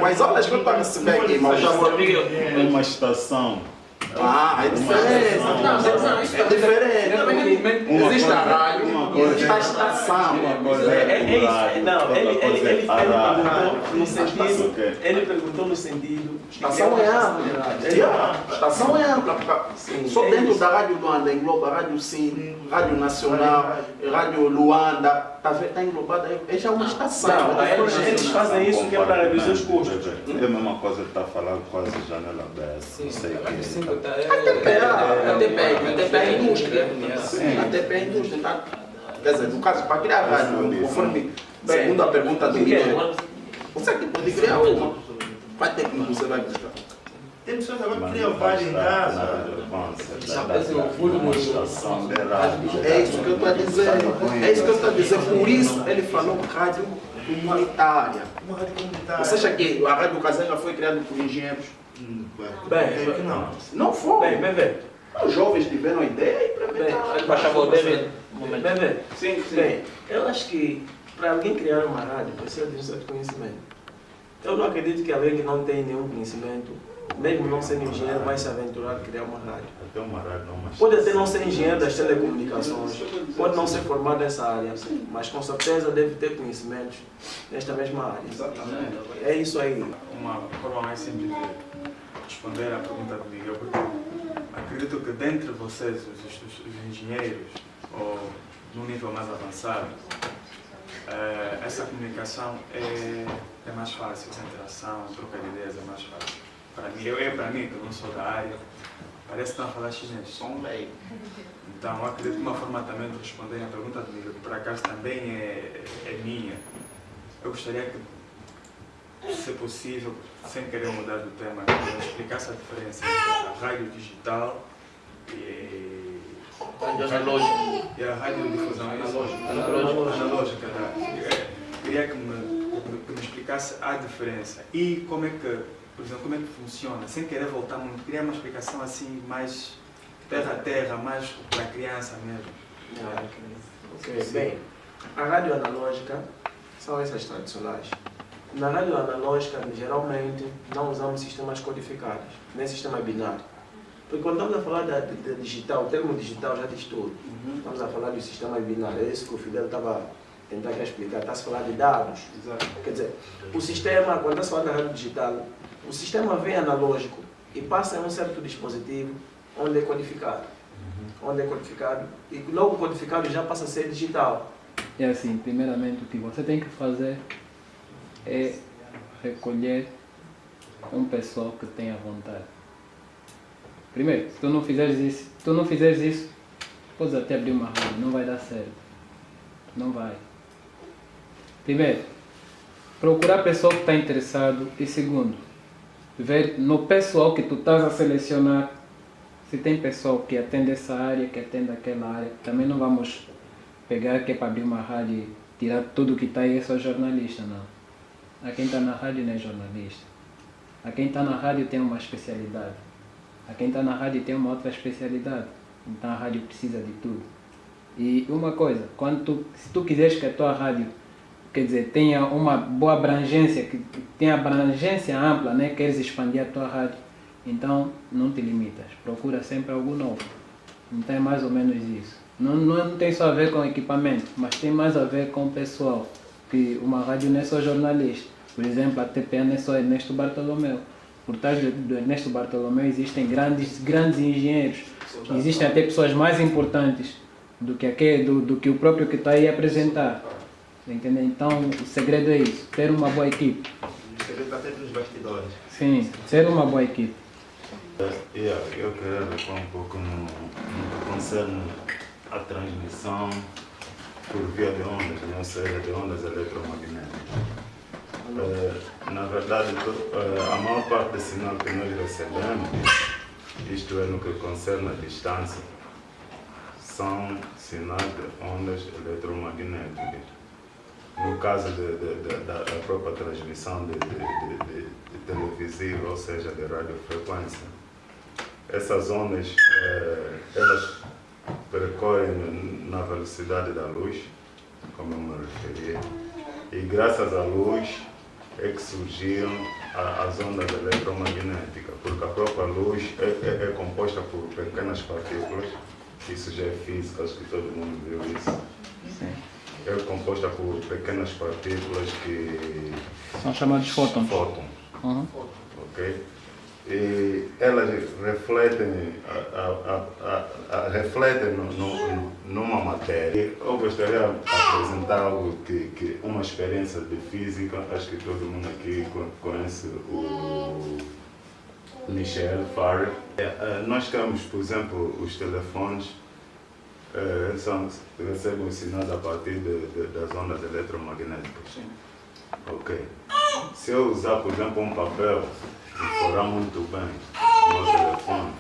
Mas olha, que eu estou a receber aqui, mas já vou. É uma estação. É diferente. Não, isso é diferente. Existe a rádio. uma coisa é a estação. Ele perguntou no sentido. Estação é ampla. Estação é ampla. Só dentro da Rádio Luanda engloba Rádio Sim, Rádio Nacional, Rádio Luanda. Está englobada. É já uma estação. Eles fazem isso que é para reduzir os custos. É a mesma coisa que está falando quase janela aberta. Não sei o que. Até a indústria. Até a indústria. Tá? Quer dizer, no caso, para criar rádio, conforme segundo a pergunta do Miguel, você que pode criar uma. Qual técnico você vai buscar? Tem pessoas agora que criam rádio em casa. É isso que eu estou a dizer. É isso que eu estou a dizer. Por isso ele falou rádio comunitária. Uma rádio comunitária. Você acha que a Rádio Casenga foi criada por engenheiros? Bem, não. Não foi. Bem. Os jovens tiveram a ideia e implementaram. Baixava o David. Bem. Sim. Bem, eu acho que para alguém criar uma rádio precisa de um certo conhecimento. Eu não acredito que alguém que não tem nenhum conhecimento, mesmo não sendo engenheiro, vai se aventurar a criar uma rádio. Até uma rádio não, mas... Pode até não ser engenheiro das telecomunicações, pode não ser formado nessa área, mas com certeza deve ter conhecimentos nesta mesma área. Exatamente. É isso aí. Uma forma mais simples de responder à pergunta do Miguel, porque acredito que dentre vocês, os engenheiros, ou num nível mais avançado, essa comunicação é mais fácil, essa interação, a troca de ideias é mais fácil. Para mim, que não sou da área, parece que estão a falar chinês. Então, acredito que uma forma também de responder à pergunta do Miguel, que por acaso também é minha, eu gostaria que, se possível, sem querer mudar do tema, eu explicasse a diferença entre a rádio digital e a radiodifusão analógica. Queria que me explicasse a diferença e como é que, por exemplo, como é que funciona, sem querer voltar muito, queria uma explicação assim mais terra a terra, mais para a criança mesmo. Ok, bem, a rádio analógica são essas tradicionais. Na rádio analógica, geralmente, não usamos sistemas codificados, nem sistema binário. Porque quando estamos a falar da digital, o termo digital já diz tudo. Estamos a falar do sistema binário, é isso que o Fidel estava tentando explicar. Está-se a falar de dados. Quer dizer, o sistema, quando está-se a falar da rádio digital, o sistema vem analógico e passa em um certo dispositivo onde é codificado. Onde é codificado e logo codificado já passa a ser digital. É assim, primeiramente o que você tem que fazer é recolher um pessoal que tenha vontade. Primeiro, se tu não fizeres isso, podes até abrir uma rádio, não vai dar certo. Não vai. Primeiro, procurar pessoal que está interessado e segundo, ver no pessoal que tu estás a selecionar se tem pessoal que atende essa área, que atende aquela área. Também não vamos pegar que é para abrir uma rádio e tirar tudo que está aí é só jornalista, não. A quem está na rádio não é jornalista. A quem está na rádio tem uma especialidade. A quem está na rádio tem uma outra especialidade. Então a rádio precisa de tudo. E uma coisa, se tu quiseres que a tua rádio, quer dizer, tenha uma boa abrangência, que tenha abrangência ampla, né? Queres expandir a tua rádio, então não te limitas. Procura sempre algo novo. Então é mais ou menos isso. Não tem só a ver com equipamento, mas tem mais a ver com o pessoal. Que uma rádio não é só jornalista. Por exemplo, a TPA não é só Ernesto Bartolomeu. Por trás do Ernesto Bartolomeu existem grandes engenheiros. Existem até pessoas mais importantes do que o próprio que está aí a apresentar. Entendeu? Então o segredo é isso, ter uma boa equipe. O segredo está sempre nos bastidores. Sim, ter uma boa equipe. Eu queria recuar um pouco no que concerne a transmissão por via de ondas, ou seja, de ondas eletromagnéticas. Na verdade, a maior parte do sinal que nós recebemos, isto é no que concerne a distância, são sinais de ondas eletromagnéticas. No caso da própria transmissão de televisiva, ou seja, de radiofrequência, essas ondas elas percorrem na velocidade da luz, como eu me referi, e graças à luz é que surgiram as ondas eletromagnéticas, porque a própria luz é composta por pequenas partículas, isso já é física, acho que todo mundo viu isso, É composta por pequenas partículas que São chamados fótons. Ok? E elas refletem, refletem numa matéria. Eu gostaria de apresentar algo uma experiência de física. Acho que todo mundo aqui conhece o Michel Farrer. Nós temos, por exemplo, os telefones, recebem sinais a partir das ondas eletromagnéticas. Ok. Se eu usar, por exemplo, um papel e furar muito bem o meu telefone,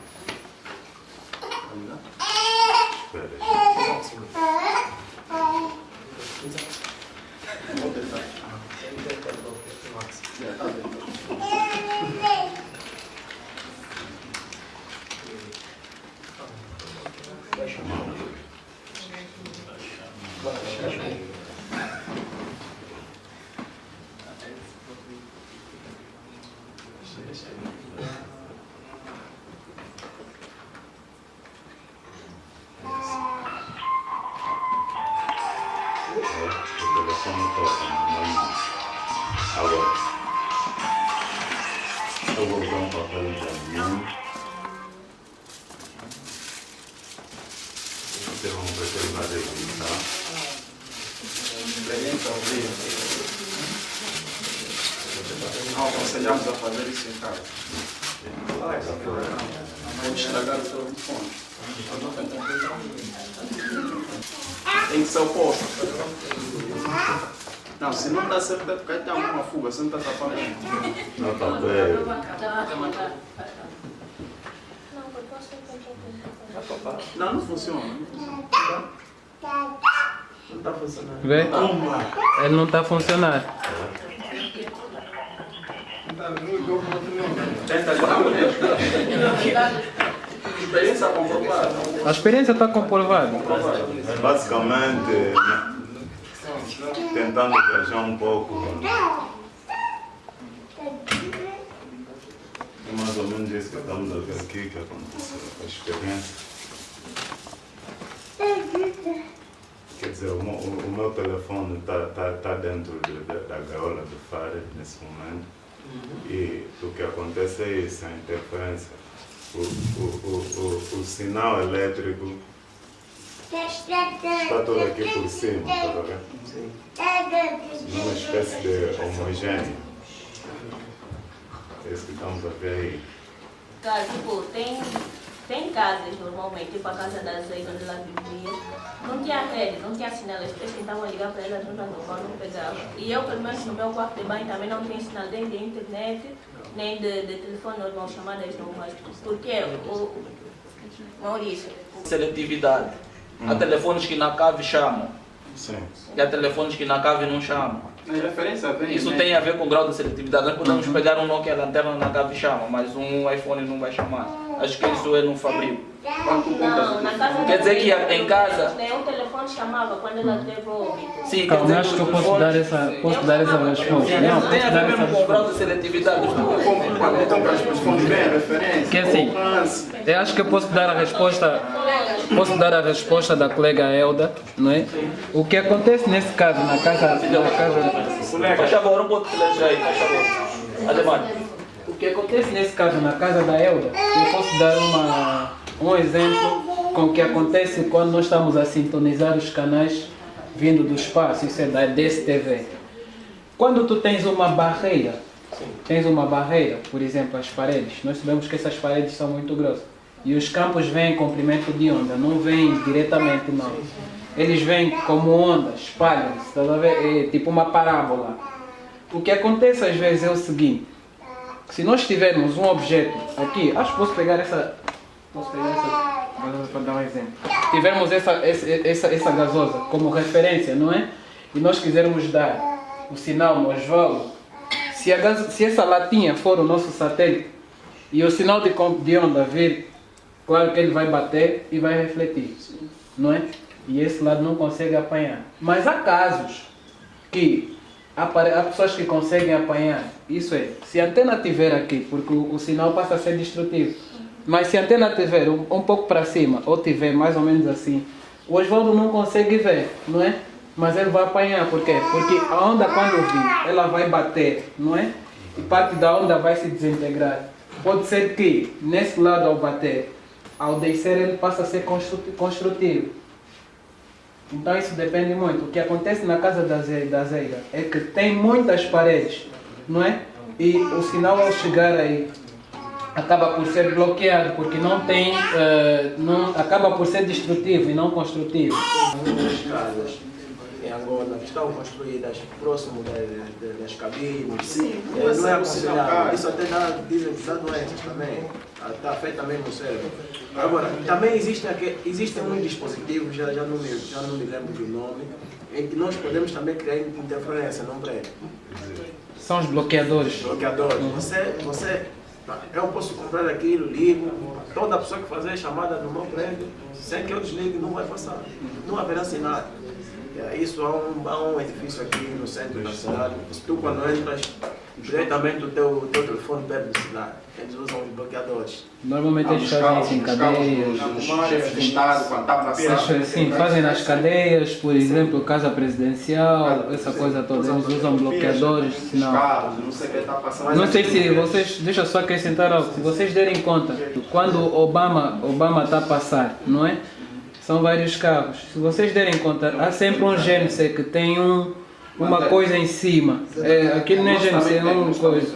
o telefone toca na minha mão. Agora, eu vou usar um papel de alumínio. Vocês vão precisar dele, tá? Experiência ao vivo. Não aconselhamos a fazer isso em casa. Pode estragar o telefone. Tem que ser oposto. Não, se não dá certo é porque tem alguma fuga, você não está tapando. Não está bem. Não, não funciona. Não está funcionando. Vê? Ele não está a funcionar. Experiência comprovada. A experiência está comprovada. Basicamente, tentando viajar um pouco, é mais ou menos isso que estamos a ver aqui, que aconteceu, a experiência. Quer dizer, o meu telefone está dentro da gaiola do Farrer nesse momento. E o que acontece é isso, a interferência. O sinal elétrico está todo aqui por cima, tá vendo? Numa espécie de homogêneo. É isso que estamos a ver aí. Cara, tipo, tem casas normalmente, tipo a casa da Zeida onde ela vivia, não tinha rede, não tinha sinal, as pessoas tentavam ligar para ela, não pegavam. E eu, pelo menos no meu quarto de banho, também não tinha sinal nem de internet, nem de telefone normal, chamadas normais. Porque o Maurício... Seletividade. Há telefones que na cave chamam. Sim. E há telefones que na cave não chamam. A referência vem. Isso tem a ver com o grau de seletividade. Nós podemos pegar um Nokia lanterna na cave e chama, mas um iPhone não vai chamar. Acho que isso é no fabrico. Não, na casa Quer dizer que em casa... nenhum telefone chamava quando ela teve o... Sim, Calma, acho que eu posso dar essa resposta. Não, tem posso a dar ver essa mesmo com o grau resposta. de seletividade. Quando compra as pessoas bem a referência. Que assim, eu acho que eu posso dar a resposta da colega Elda, não é? O que acontece nesse caso, na casa... Faz favor, um pouco de silêncio aí, faz favor. Ademais. O que acontece nesse caso na casa da Elda, eu posso dar um exemplo com o que acontece quando nós estamos a sintonizar os canais vindo do espaço, isso é da DSTV. Quando tu tens uma barreira, por exemplo, as paredes, nós sabemos que essas paredes são muito grossas e os campos vêm em comprimento de onda, não vêm diretamente não. Eles vêm como ondas, espalham-se, tá a ver? É tipo uma parábola. O que acontece às vezes é o seguinte: se nós tivermos um objeto aqui, acho que posso pegar essa para dar um exemplo. Tivermos essa gasosa como referência, não é? E nós quisermos dar o sinal no osvalo, se essa latinha for o nosso satélite e o sinal de onda vir, claro que ele vai bater e vai refletir, não é? E esse lado não consegue apanhar. Mas há casos que há pessoas que conseguem apanhar. Isso é, se a antena estiver aqui, porque o sinal passa a ser destrutivo. Mas se a antena estiver um pouco para cima, ou estiver mais ou menos assim, O Osvaldo não consegue ver, não é? Mas ele vai apanhar, por quê? Porque a onda, quando vir, ela vai bater, não é? E parte da onda vai se desintegrar. Pode ser que, nesse lado ao bater, ao descer ele passa a ser construtivo. Então isso depende muito. O que acontece na casa da Zeida é que tem muitas paredes, não é? E o sinal ao chegar aí acaba por ser bloqueado, porque não tem, acaba por ser destrutivo e não construtivo. Muitas casas em Angola que estão construídas próximo das cabines. Sim, Não é aconselhável. Isso até dizem que dá doenças também. Afeta mesmo o cérebro. Agora, também existem uns dispositivos, já não me lembro do nome, em que nós podemos também criar interferência, não prédio. São os bloqueadores. Eu posso comprar aquilo, ligo, toda pessoa que fazer chamada no meu prédio, sem que eu desligue, não vai passar. Não haverá sinal. Isso há um edifício aqui no centro da cidade. Tu, quando entras, diretamente o teu telefone perde o sinal. Eles usam os bloqueadores. Normalmente eles fazem isso em cadeias. Os chefes de Estado, quando está passando. Sim, fazem nas cadeias, por exemplo, casa presidencial, essa coisa toda. Eles usam bloqueadores, sinal. Não sei o que está passando. Não sei se vocês, deixa eu só acrescentar algo, se vocês derem conta, quando Obama está a passar, não é? São vários carros. Se vocês derem conta, há sempre um GNC que tem uma coisa em cima. Aquilo não é GNC, é uma coisa.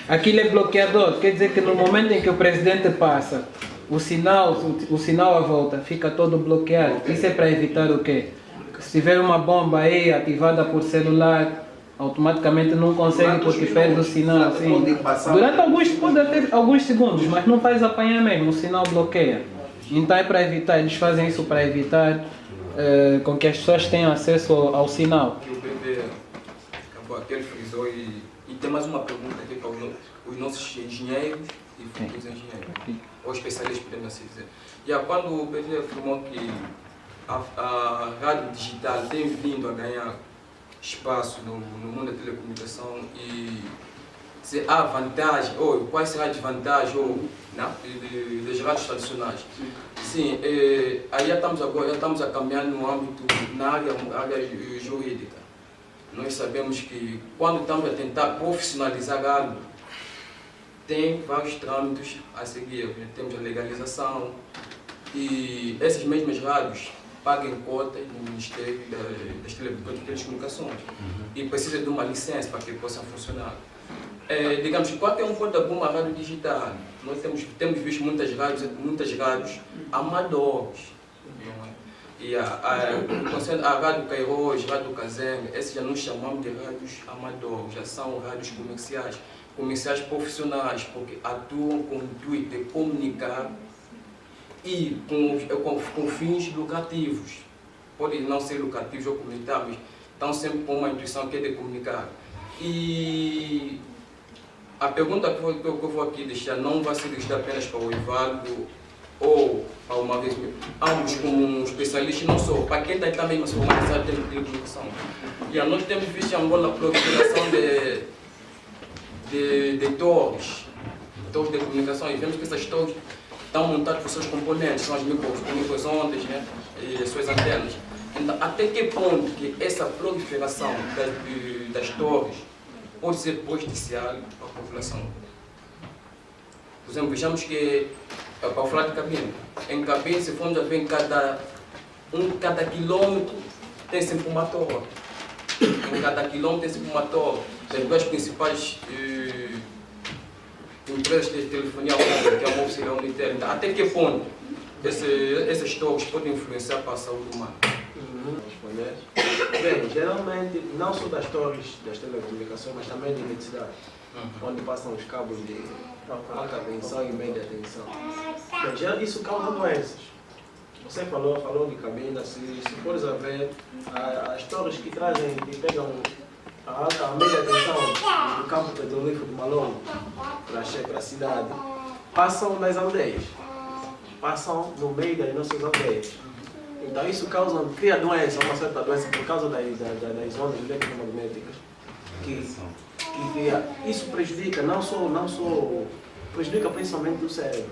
Aquilo é bloqueador, quer dizer que no momento em que o presidente passa, o sinal à volta fica todo bloqueado. Isso é para evitar o quê? Se tiver uma bomba aí ativada por celular, automaticamente não consegue porque perde o sinal. Assim. Durante pode ter alguns segundos, mas não faz apanhar mesmo, o sinal bloqueia. Então é para evitar, eles fazem isso para evitar com que as pessoas tenham acesso ao sinal. Que o bebê acabou aquele frisou e tem mais uma pergunta aqui para os nossos engenheiros e futuros engenheiros, ou especialistas, podemos assim dizer. Quando o bebê afirmou que a rádio digital tem vindo a ganhar espaço no mundo da telecomunicação e se há vantagem, ou quais serão as vantagens das rádios tradicionais. Sim, aí estamos a caminhar no âmbito, na área jurídica. Nós sabemos que quando estamos a tentar profissionalizar algo, tem vários trâmites a seguir. Temos a legalização e essas mesmas rádios pagam cotas no Ministério das Telecomunicações e precisa de uma licença para que possam funcionar. Digamos que qualquer um pode abrir uma rádio digital. Nós temos visto muitas rádios amadoras. E a Rádio Kairos, Rádio Kazem, esses já não chamamos de rádios amadores, já são rádios comerciais profissionais, porque atuam com o intuito de comunicar e com fins lucrativos. Podem não ser lucrativos ou comunitários, mas estão sempre com uma intuição que é de comunicar. E a pergunta que eu vou aqui deixar não vai ser dirigida apenas para o Ivaldo ou para o Maurício, ambos como especialistas, não só para quem está também na sua área de telecomunicação. Nós temos visto em Angola a proliferação de torres de comunicação e vemos que essas torres estão montadas por seus componentes, são as microondas, e as suas antenas. Então, até que ponto que essa proliferação das torres pode ser prejudicial para a população? Por exemplo, vejamos que, para falar de cabine, em cabine, se formos a ver, cada quilômetro tem sempre uma torre. Em cada quilômetro tem sempre uma torre. Das duas principais empresas de telefonia móvel, que é a Móvel e a Unitel. Então, até que ponto essas torres podem influenciar para a saúde humana? Bem, geralmente, não só das torres das telecomunicações, mas também de eletricidade, onde passam os cabos de alta tensão e média tensão. Bem, isso causa doenças. Você falou de cabina, se fores a ver, as torres que pegam a média tensão do campo petrolífero de Malongo para a cidade, passam nas aldeias, passam no meio das nossas aldeias. Então isso cria doença, uma certa doença por causa das ondas eletromagnéticas. Isso prejudica não só prejudica principalmente o cérebro.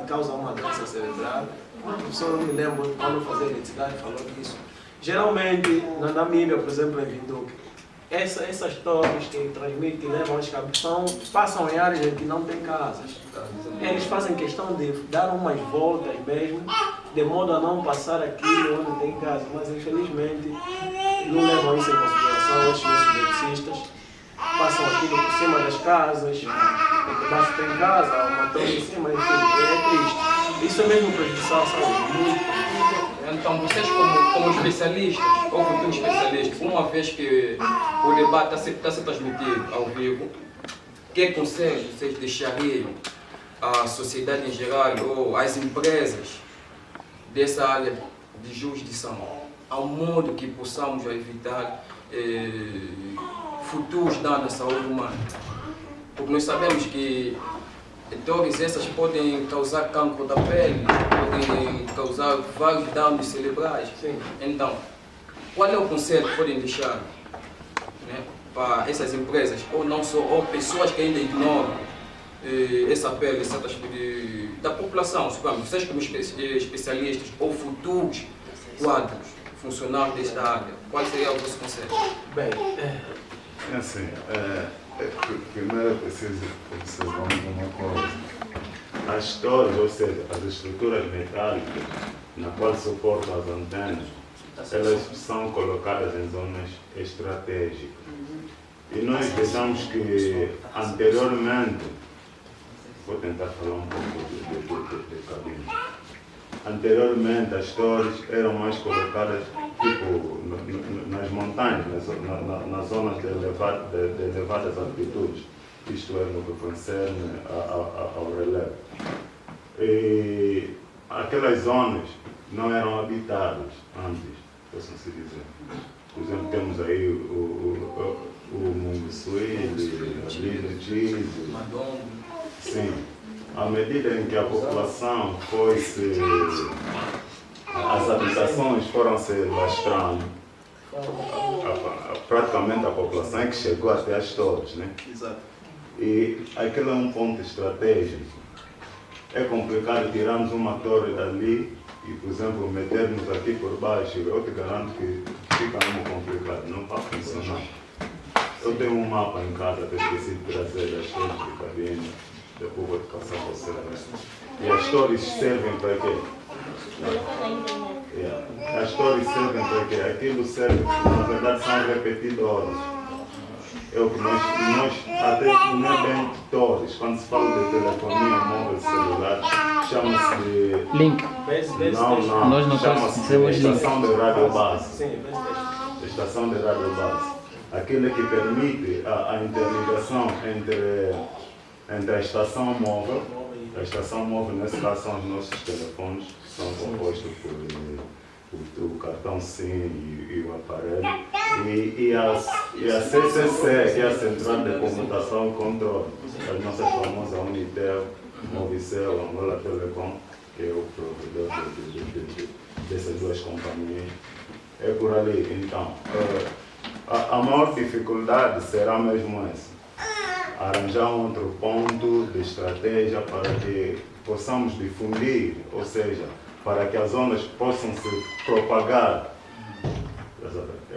causa uma doença cerebral. O professor, não me lembro, quando fazia eletricidade, falou disso. Geralmente, na Namíbia, por exemplo, em Windhoek, essas torres que transmitem, que levam as cabos, passam em áreas em que não tem casas. Eles fazem questão de dar umas voltas mesmo, de modo a não passar aqui onde tem casa, mas infelizmente não levam isso em consideração. Esses nossos eletricistas passam aquilo por cima das casas, debaixo tem casa, uma torre em cima, enfim, é triste. Isso é mesmo prejudicial à saúde, muito. Então, vocês como especialistas, ou futuros especialistas, uma vez que o debate está a ser transmitido ao vivo, que conselhos vocês deixariam à sociedade em geral ou às empresas dessa área de jurisdição, ao modo que possamos evitar futuros danos à saúde humana? Porque nós sabemos que torres essas podem causar cancro da pele, podem causar vários danos cerebrais. Sim. Então, qual é o conselho que podem deixar, né, para essas empresas, ou não só, ou pessoas que ainda ignoram essa pele, da população, supostamente, vocês como especialistas ou futuros quadros funcionários desta área, qual seria o vosso conselho? Bem, É assim, primeiro eu preciso observar uma coisa. As torres, ou seja, as estruturas metálicas na qual suportam as antenas, elas são colocadas em zonas estratégicas. E nós vejamos que anteriormente, vou tentar falar um pouco de cabine. Anteriormente as torres eram mais colocadas tipo nas montanhas, nas zonas de elevadas altitudes, isto é, no que concerne ao relevo. E aquelas zonas não eram habitadas antes, posso-se dizer. Por exemplo, temos aí o Munguçuíli, a Lina Giz, sim. À medida em que a população as habitações foram se lastrando, praticamente a população é que chegou até as torres, né? Exato. E aquilo é um ponto estratégico. É complicado tirarmos uma torre dali e, por exemplo, metermos aqui por baixo. Eu te garanto que fica muito complicado, não vai funcionar. Eu tenho um mapa em casa, até esqueci de trazer das torres de cabine. Depois vou te passar para você. E as torres servem para quê? As torres servem para quê? Aquilo serve, na verdade, são repetidores. É o que nós até não é bem torres. Quando se fala de telefonia móvel celular, chama-se de... Link. Não. Nós não chama-se conhecemos de estação de rádio base. sim, Estação de rádio base. Aquilo que permite a interligação entre a estação móvel, nesse caso são os nossos telefones, são compostos por o cartão SIM e o aparelho, e a CCC, que é a Central de Comutação e Controle, as nossas famosas Unitel, Movicel, Angola Telecom, que é o provedor dessas duas companhias. É por ali. Então, a maior dificuldade será mesmo essa. Arranjar um outro ponto de estratégia para que possamos difundir, ou seja, para que as ondas possam se propagar.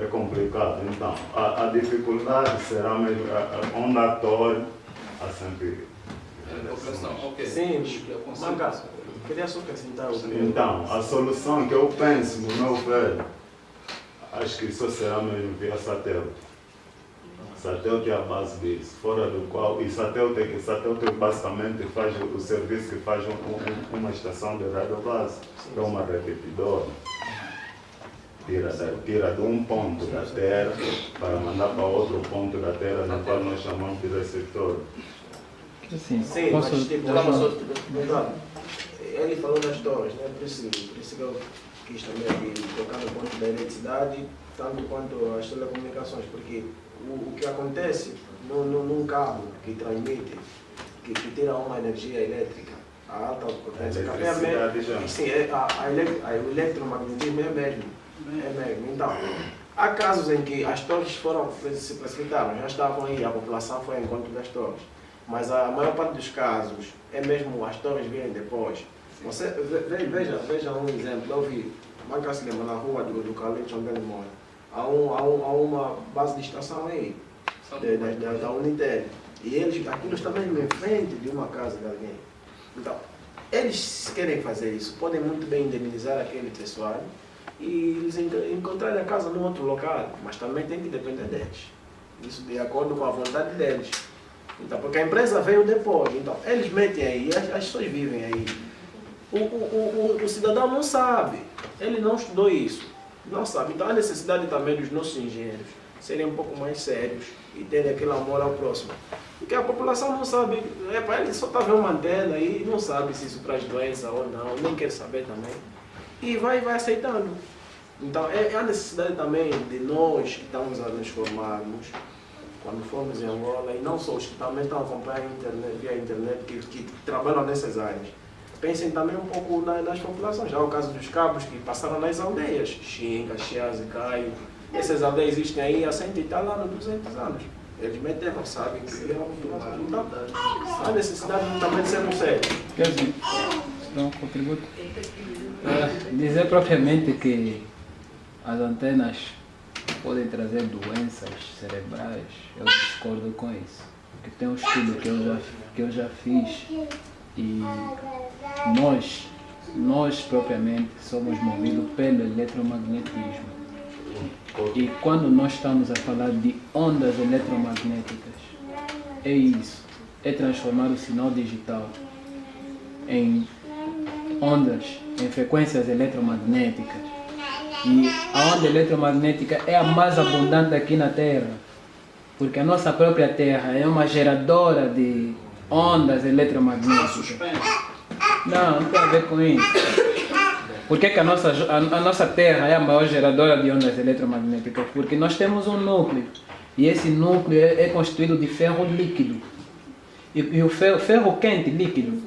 É complicado. Então, a dificuldade será mesmo onde a torre, há sempre... Sim, Manca, queria só acrescentar o primeiro. Então, a solução que eu penso, no meu ver, acho que só será mesmo via satélite. Satélite é a base disso, fora do qual, e satélite basicamente faz o serviço que faz uma estação de rádio base, que é uma repetidora. Tira de um ponto da Terra para mandar para outro ponto da Terra, na qual nós chamamos de receptor. Sim, mas tipo, ele falou das torres, né? Por isso que eu quis também aqui tocar no ponto da eletricidade, tanto quanto as telecomunicações, porque o que acontece num cabo que transmite, que tira uma energia elétrica, a alta potência, o eletromagnetismo é mesmo. Então, há casos em que as torres se precipitaram, já estavam aí, a população foi ao encontro das torres. mas a maior parte dos casos é mesmo as torres vêm depois. Você veja um exemplo, eu vi, Banca se lembra, na rua do Calete onde ele mora, há uma base de estação aí, da Unitel, e eles, aquilo está mesmo em frente de uma casa de alguém. Então, eles se querem fazer isso, podem muito bem indemnizar aquele pessoal e eles encontrarem a casa num outro local, mas também tem que depender deles. Isso de acordo com a vontade deles. Então, porque a empresa veio depois, então eles metem aí, as pessoas vivem aí. O cidadão não sabe, ele não estudou isso, não sabe. Então há necessidade também dos nossos engenheiros serem um pouco mais sérios e terem aquele amor ao próximo. Porque a população não sabe, ele só está vendo uma antena e não sabe se isso traz doença ou não, nem quer saber também. E vai aceitando. Então é a necessidade também de nós que estamos a nos formarmos, quando formos em Angola, e não só os que também estão a acompanhar via internet, que trabalham nessas áreas. Pensem também um pouco nas populações. Já é o caso dos cabos que passaram nas aldeias, Xinga, Chiaze, Caio. Essas aldeias existem aí há 100 e tal anos, 200 anos. Eles meteram, sabem que é uma população. Então, há necessidade também de sermos sérios. Quer dizer, dá um contributo? Dizer propriamente que as antenas podem trazer doenças cerebrais, eu discordo com isso. Porque tem um estudo que eu já fiz e nós propriamente somos movidos pelo eletromagnetismo. E quando nós estamos a falar de ondas eletromagnéticas, é isso, é transformar o sinal digital em ondas, em frequências eletromagnéticas. E a onda eletromagnética é a mais abundante aqui na Terra, porque a nossa própria Terra é uma geradora de ondas eletromagnéticas. Não tem a ver com isso. Por que a nossa Terra é a maior geradora de ondas eletromagnéticas? Porque nós temos um núcleo, e esse núcleo é constituído de ferro líquido. E o ferro quente líquido,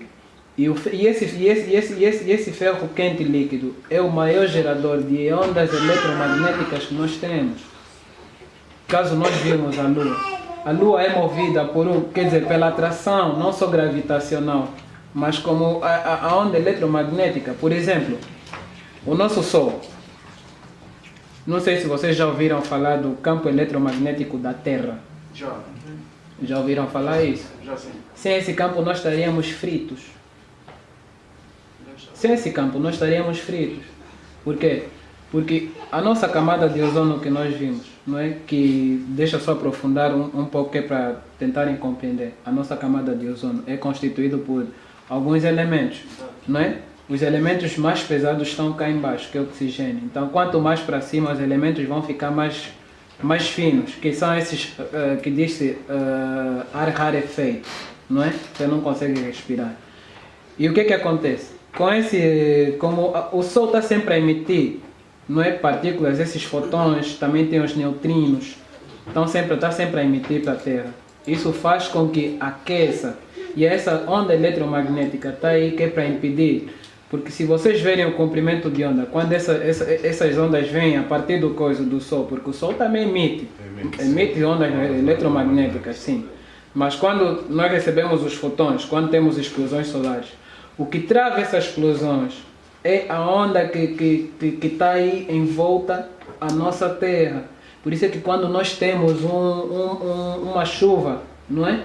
e esse ferro quente líquido é o maior gerador de ondas eletromagnéticas que nós temos. Caso nós vimos a Lua é movida pela atração, não só gravitacional, mas como a onda eletromagnética. Por exemplo, o nosso Sol. Não sei se vocês já ouviram falar do campo eletromagnético da Terra. Já ouviram falar isso? Já sim. Sem esse campo nós estaríamos fritos. Sem esse campo nós estaríamos fritos. Por quê? Porque a nossa camada de ozono que nós vimos, não é? Que deixa só aprofundar um pouco para tentarem compreender. A nossa camada de ozono é constituída por alguns elementos, não é? Os elementos mais pesados estão cá embaixo, que é o oxigênio. Então, quanto mais para cima, os elementos vão ficar mais finos, que são esses que diz-se ar rarefeito, não é? Você não consegue respirar. E o que acontece? Como o Sol está sempre a emitir, não é, partículas, esses fotões, também tem os neutrinos, está sempre a emitir para a Terra. Isso faz com que aqueça. E essa onda eletromagnética está aí que é para impedir. Porque se vocês verem o comprimento de onda, quando essas ondas vêm a partir do Sol, porque o Sol também emite ondas eletromagnéticas, sim. Mas quando nós recebemos os fotões, quando temos explosões solares, o que trava essas explosões é a onda que está aí em volta à nossa Terra. Por isso é que quando nós temos uma chuva, não é?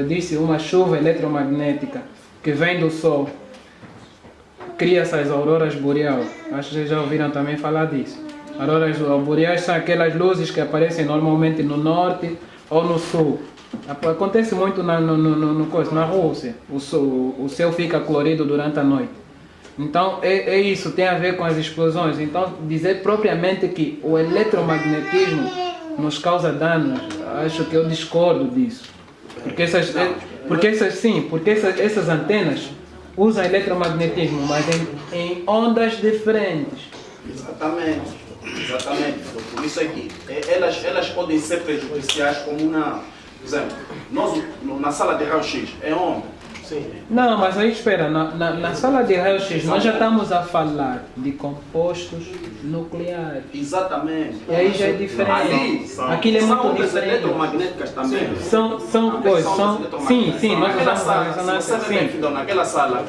Disse uma chuva eletromagnética que vem do Sol, cria essas auroras boreais. Acho que vocês já ouviram também falar disso. Auroras boreais são aquelas luzes que aparecem normalmente no norte ou no sul. Acontece muito na Rússia. O céu fica colorido durante a noite. Então é isso, tem a ver com as explosões. Então dizer propriamente que o eletromagnetismo nos causa danos, acho que eu discordo disso. Porque essas antenas usam eletromagnetismo, mas em ondas diferentes. Exatamente. Por isso é que elas podem ser prejudiciais como por exemplo, nós na sala de raio-x é onda. Sim. Não, mas aí espera, na sala de raio-x nós já estamos a falar de compostos nucleares. Exatamente. E aí já é diferente. Ali, Aquilo é são muito ondas diferente. eletromagnéticas também. São coisas, sim, nós Naquela usamos sala, a se ressonância, você vê, sim. filho, naquela sala,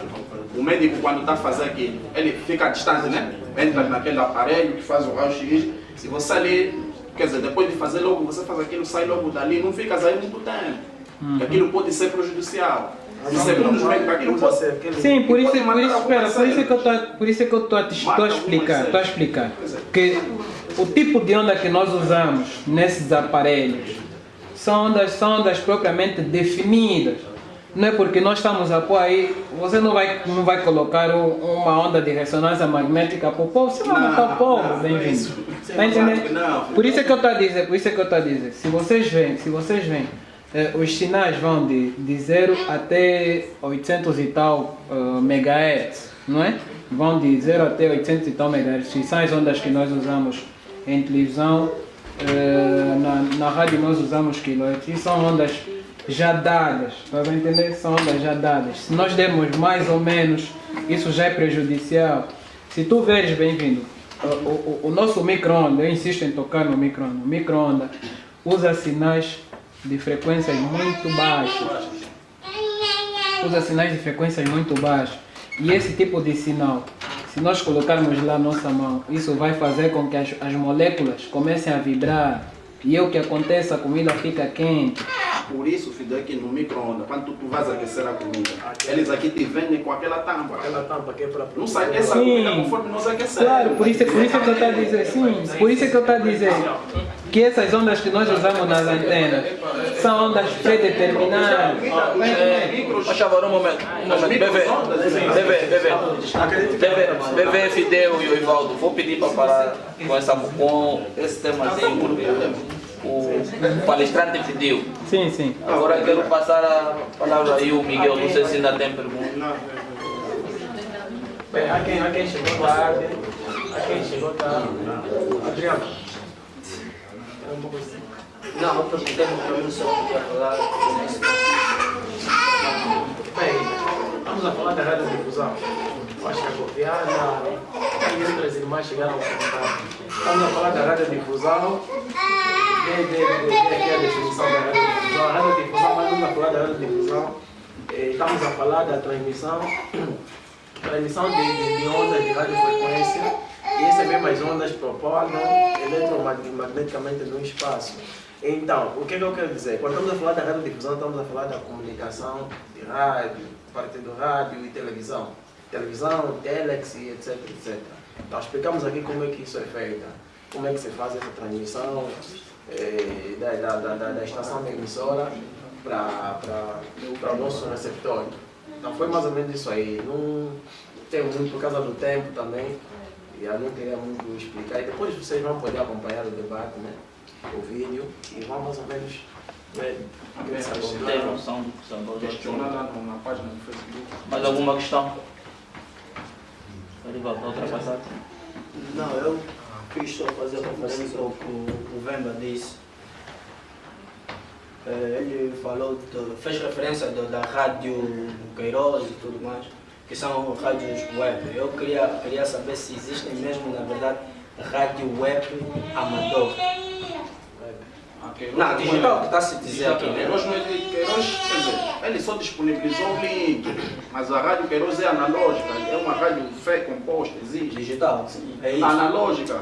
o médico quando está a fazer aquilo, ele fica distante, né? Entra naquele aparelho que faz o raio-x, se você ali, quer dizer, depois de fazer logo, você faz aquilo, sai logo dali, não fica aí muito tempo. Porque aquilo pode ser prejudicial. Em segundos mesmo, aquilo pode ser. Sim, por isso, matar por isso é que eu estou a explicar. Que o tipo de onda que nós usamos nesses aparelhos são ondas propriamente definidas. Não é porque nós estamos a pôr aí, você não vai colocar uma onda de ressonância magnética para o povo, você vai matar o povo, bem-vindo. Está entendendo? Por isso é que eu estou a dizer, se vocês veem, os sinais vão de 0 até 800 e tal megahertz, não é? Vão de 0 até 800 e tal megahertz, e são as ondas que nós usamos em televisão, na rádio nós usamos kilohertz, e são ondas já dadas, para entender? São ondas já dadas. Se nós dermos mais ou menos, isso já é prejudicial. Se tu veres, bem-vindo, o nosso micro-ondas, eu insisto em tocar no micro-ondas, o micro-ondas usa sinais de frequências muito baixas. E esse tipo de sinal, se nós colocarmos lá nossa mão, isso vai fazer com que as moléculas comecem a vibrar. E o que acontece, a comida fica quente. Por isso, filho, aqui no micro-ondas, quando tu vais aquecer a comida, eles aqui te vendem com aquela tampa. Aquela tampa que é para... Não sai dessa comida conforme nós aquecemos. Claro, por isso é que eu estou a dizer, sim. Por isso é que eu estou a dizer que essas ondas que nós usamos nas antenas são ondas predeterminadas. Mas agora um momento. Bebê, Fidel e o Ivaldo, vou pedir para parar com esse temazinho, porque o palestrante pediu. Sim. Agora eu quero passar a palavra aí ao Miguel, não sei se ainda tem pergunta. Bem, a quem chegou tarde, Adriano. Não, eu perguntei para mim só podia falar nesse Bem, vamos a falar da radiodifusão. Eu acho que a Copiana e outras irmãs chegaram a perguntar. Vamos a falar da radiodifusão. Aqui a definição da radiodifusão. A radiodifusão, mas vamos a falar da radiodifusão. Estamos a falar da transmissão de ondas de radiofrequência. E essas mesmas ondas propagam eletromagneticamente no espaço. Então, o que eu quero dizer? Quando estamos a falar da radiodifusão, estamos a falar da comunicação de rádio, parte do rádio e televisão. Televisão, telex e etc. Então, explicamos aqui como é que isso é feito, como é que se faz essa transmissão da estação da emissora para o nosso receptor. Então, foi mais ou menos isso aí. Não tem muito por causa do tempo também. E eu não queria muito explicar. E depois vocês vão poder acompanhar o debate, né? O vídeo. E vão mais ou menos ver. Tem noção do que são dois. Questionar lá na página do Facebook. Mais alguma questão? Arivaldo, outra passada? Não, eu quis só fazer referência ao que o Vemba disse. Ele falou, fez referência da rádio Queiroz e tudo mais, que são rádios web. Eu queria saber se existem mesmo, na verdade, rádio web amador. Não, digital que está a se dizer aqui, né? Queiroz, quer dizer, ele só disponibilizou o link, mas a rádio Queiroz é analógica, é uma rádio composta, existe. Digital, é isso. Analógica.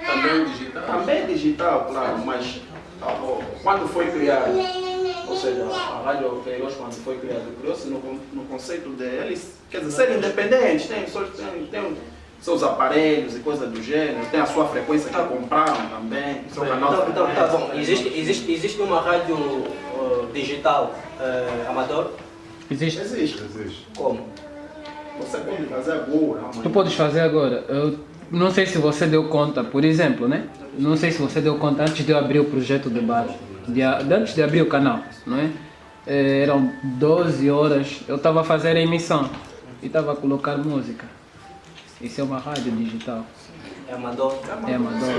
Também digital. Também digital, claro, mas quando foi criado, ou seja, a rádio Queiroz quando foi criada, criou-se no conceito de eles, quer dizer, serem independentes, tem seus aparelhos e coisas do gênero, tem a sua frequência que compraram também, seu canal. Então, tá bom. Existe uma rádio digital amador? Existe. Como? Você pode fazer agora. Tu podes fazer agora. Eu não sei se você deu conta, por exemplo, né? Não sei se você deu conta antes de eu abrir o projeto de base, antes de abrir o canal, não é? Eram 12 horas, eu estava a fazer a emissão e estava a colocar música. Isso é uma rádio digital. É amador? É amador.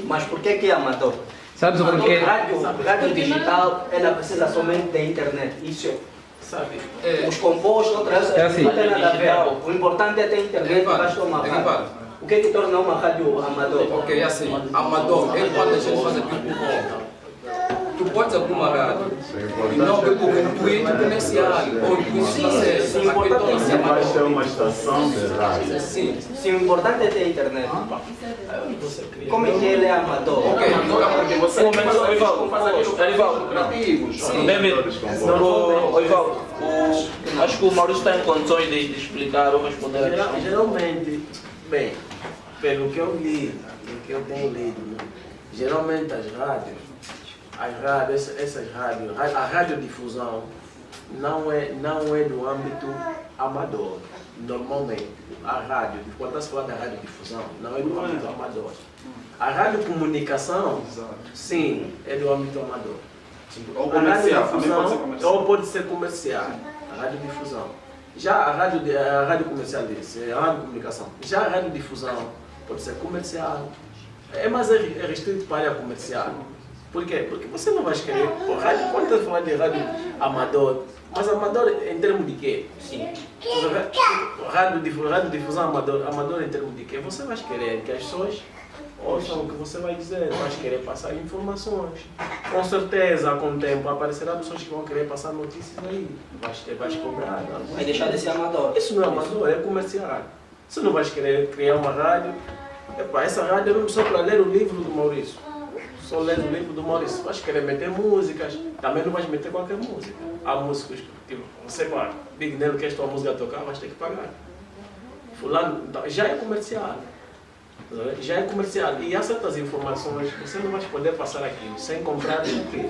Mas por que é amador? Sabes o porquê? Rádio digital, ela precisa somente da internet. Isso sabe? É. Os compostos, outras É assim. não tem nada a ver. O importante é ter internet, vale. basta uma É rádio. vale. O que é que torna uma rádio amador? Ok, assim, amador, ele quando a gente faz aquilo, tu podes abrir uma rádio e não ver com o intuito comercial, ou o intuito de acesso, sim, aquele torna-se Vai ser amador. uma estação de rádio. Sim. Sim, o importante é ter internet. Como é que ele é amador? Ok, então, Porque você começa a acho que o Maurício está em condições de explicar ou responder a questão. Geralmente, bem, pelo que eu li, pelo que eu tenho lido, né? Geralmente essas rádios, a radiodifusão não é do âmbito amador. Normalmente, a rádio, quando está se falando da radiodifusão, não é do âmbito amador. A radiocomunicação, sim, é do âmbito amador. Ou comercial, também pode ser Ou comercial. pode ser comercial, a radiodifusão. Já a rádio comercial disse, a radiocomunicação. Já a radiodifusão pode ser comercial, mas é restrito para a área comercial. Por quê? Porque você não vai querer, quando você fala de rádio amador, mas amador em termos de quê? Sim. Radiodifusão amador em termos de quê? Você vai querer que as pessoas ouçam o que você vai dizer, vai querer passar informações. Com certeza, com o tempo, aparecerá pessoas que vão querer passar notícias aí. Vais cobrar. Vai deixar de ser amador. Isso não é amador, é comercial. Você não vai querer criar uma rádio. Essa rádio é mesmo só para ler o livro do Maurício. Só ler o livro do Maurício. Vais querer meter músicas, também não vais meter qualquer música. Há músicos que você vai, diga nele que esta música tocar, vais ter que pagar. Fulano, já é comercial. Já é comercial. E há certas informações que você não vai poder passar aqui sem comprar o quê?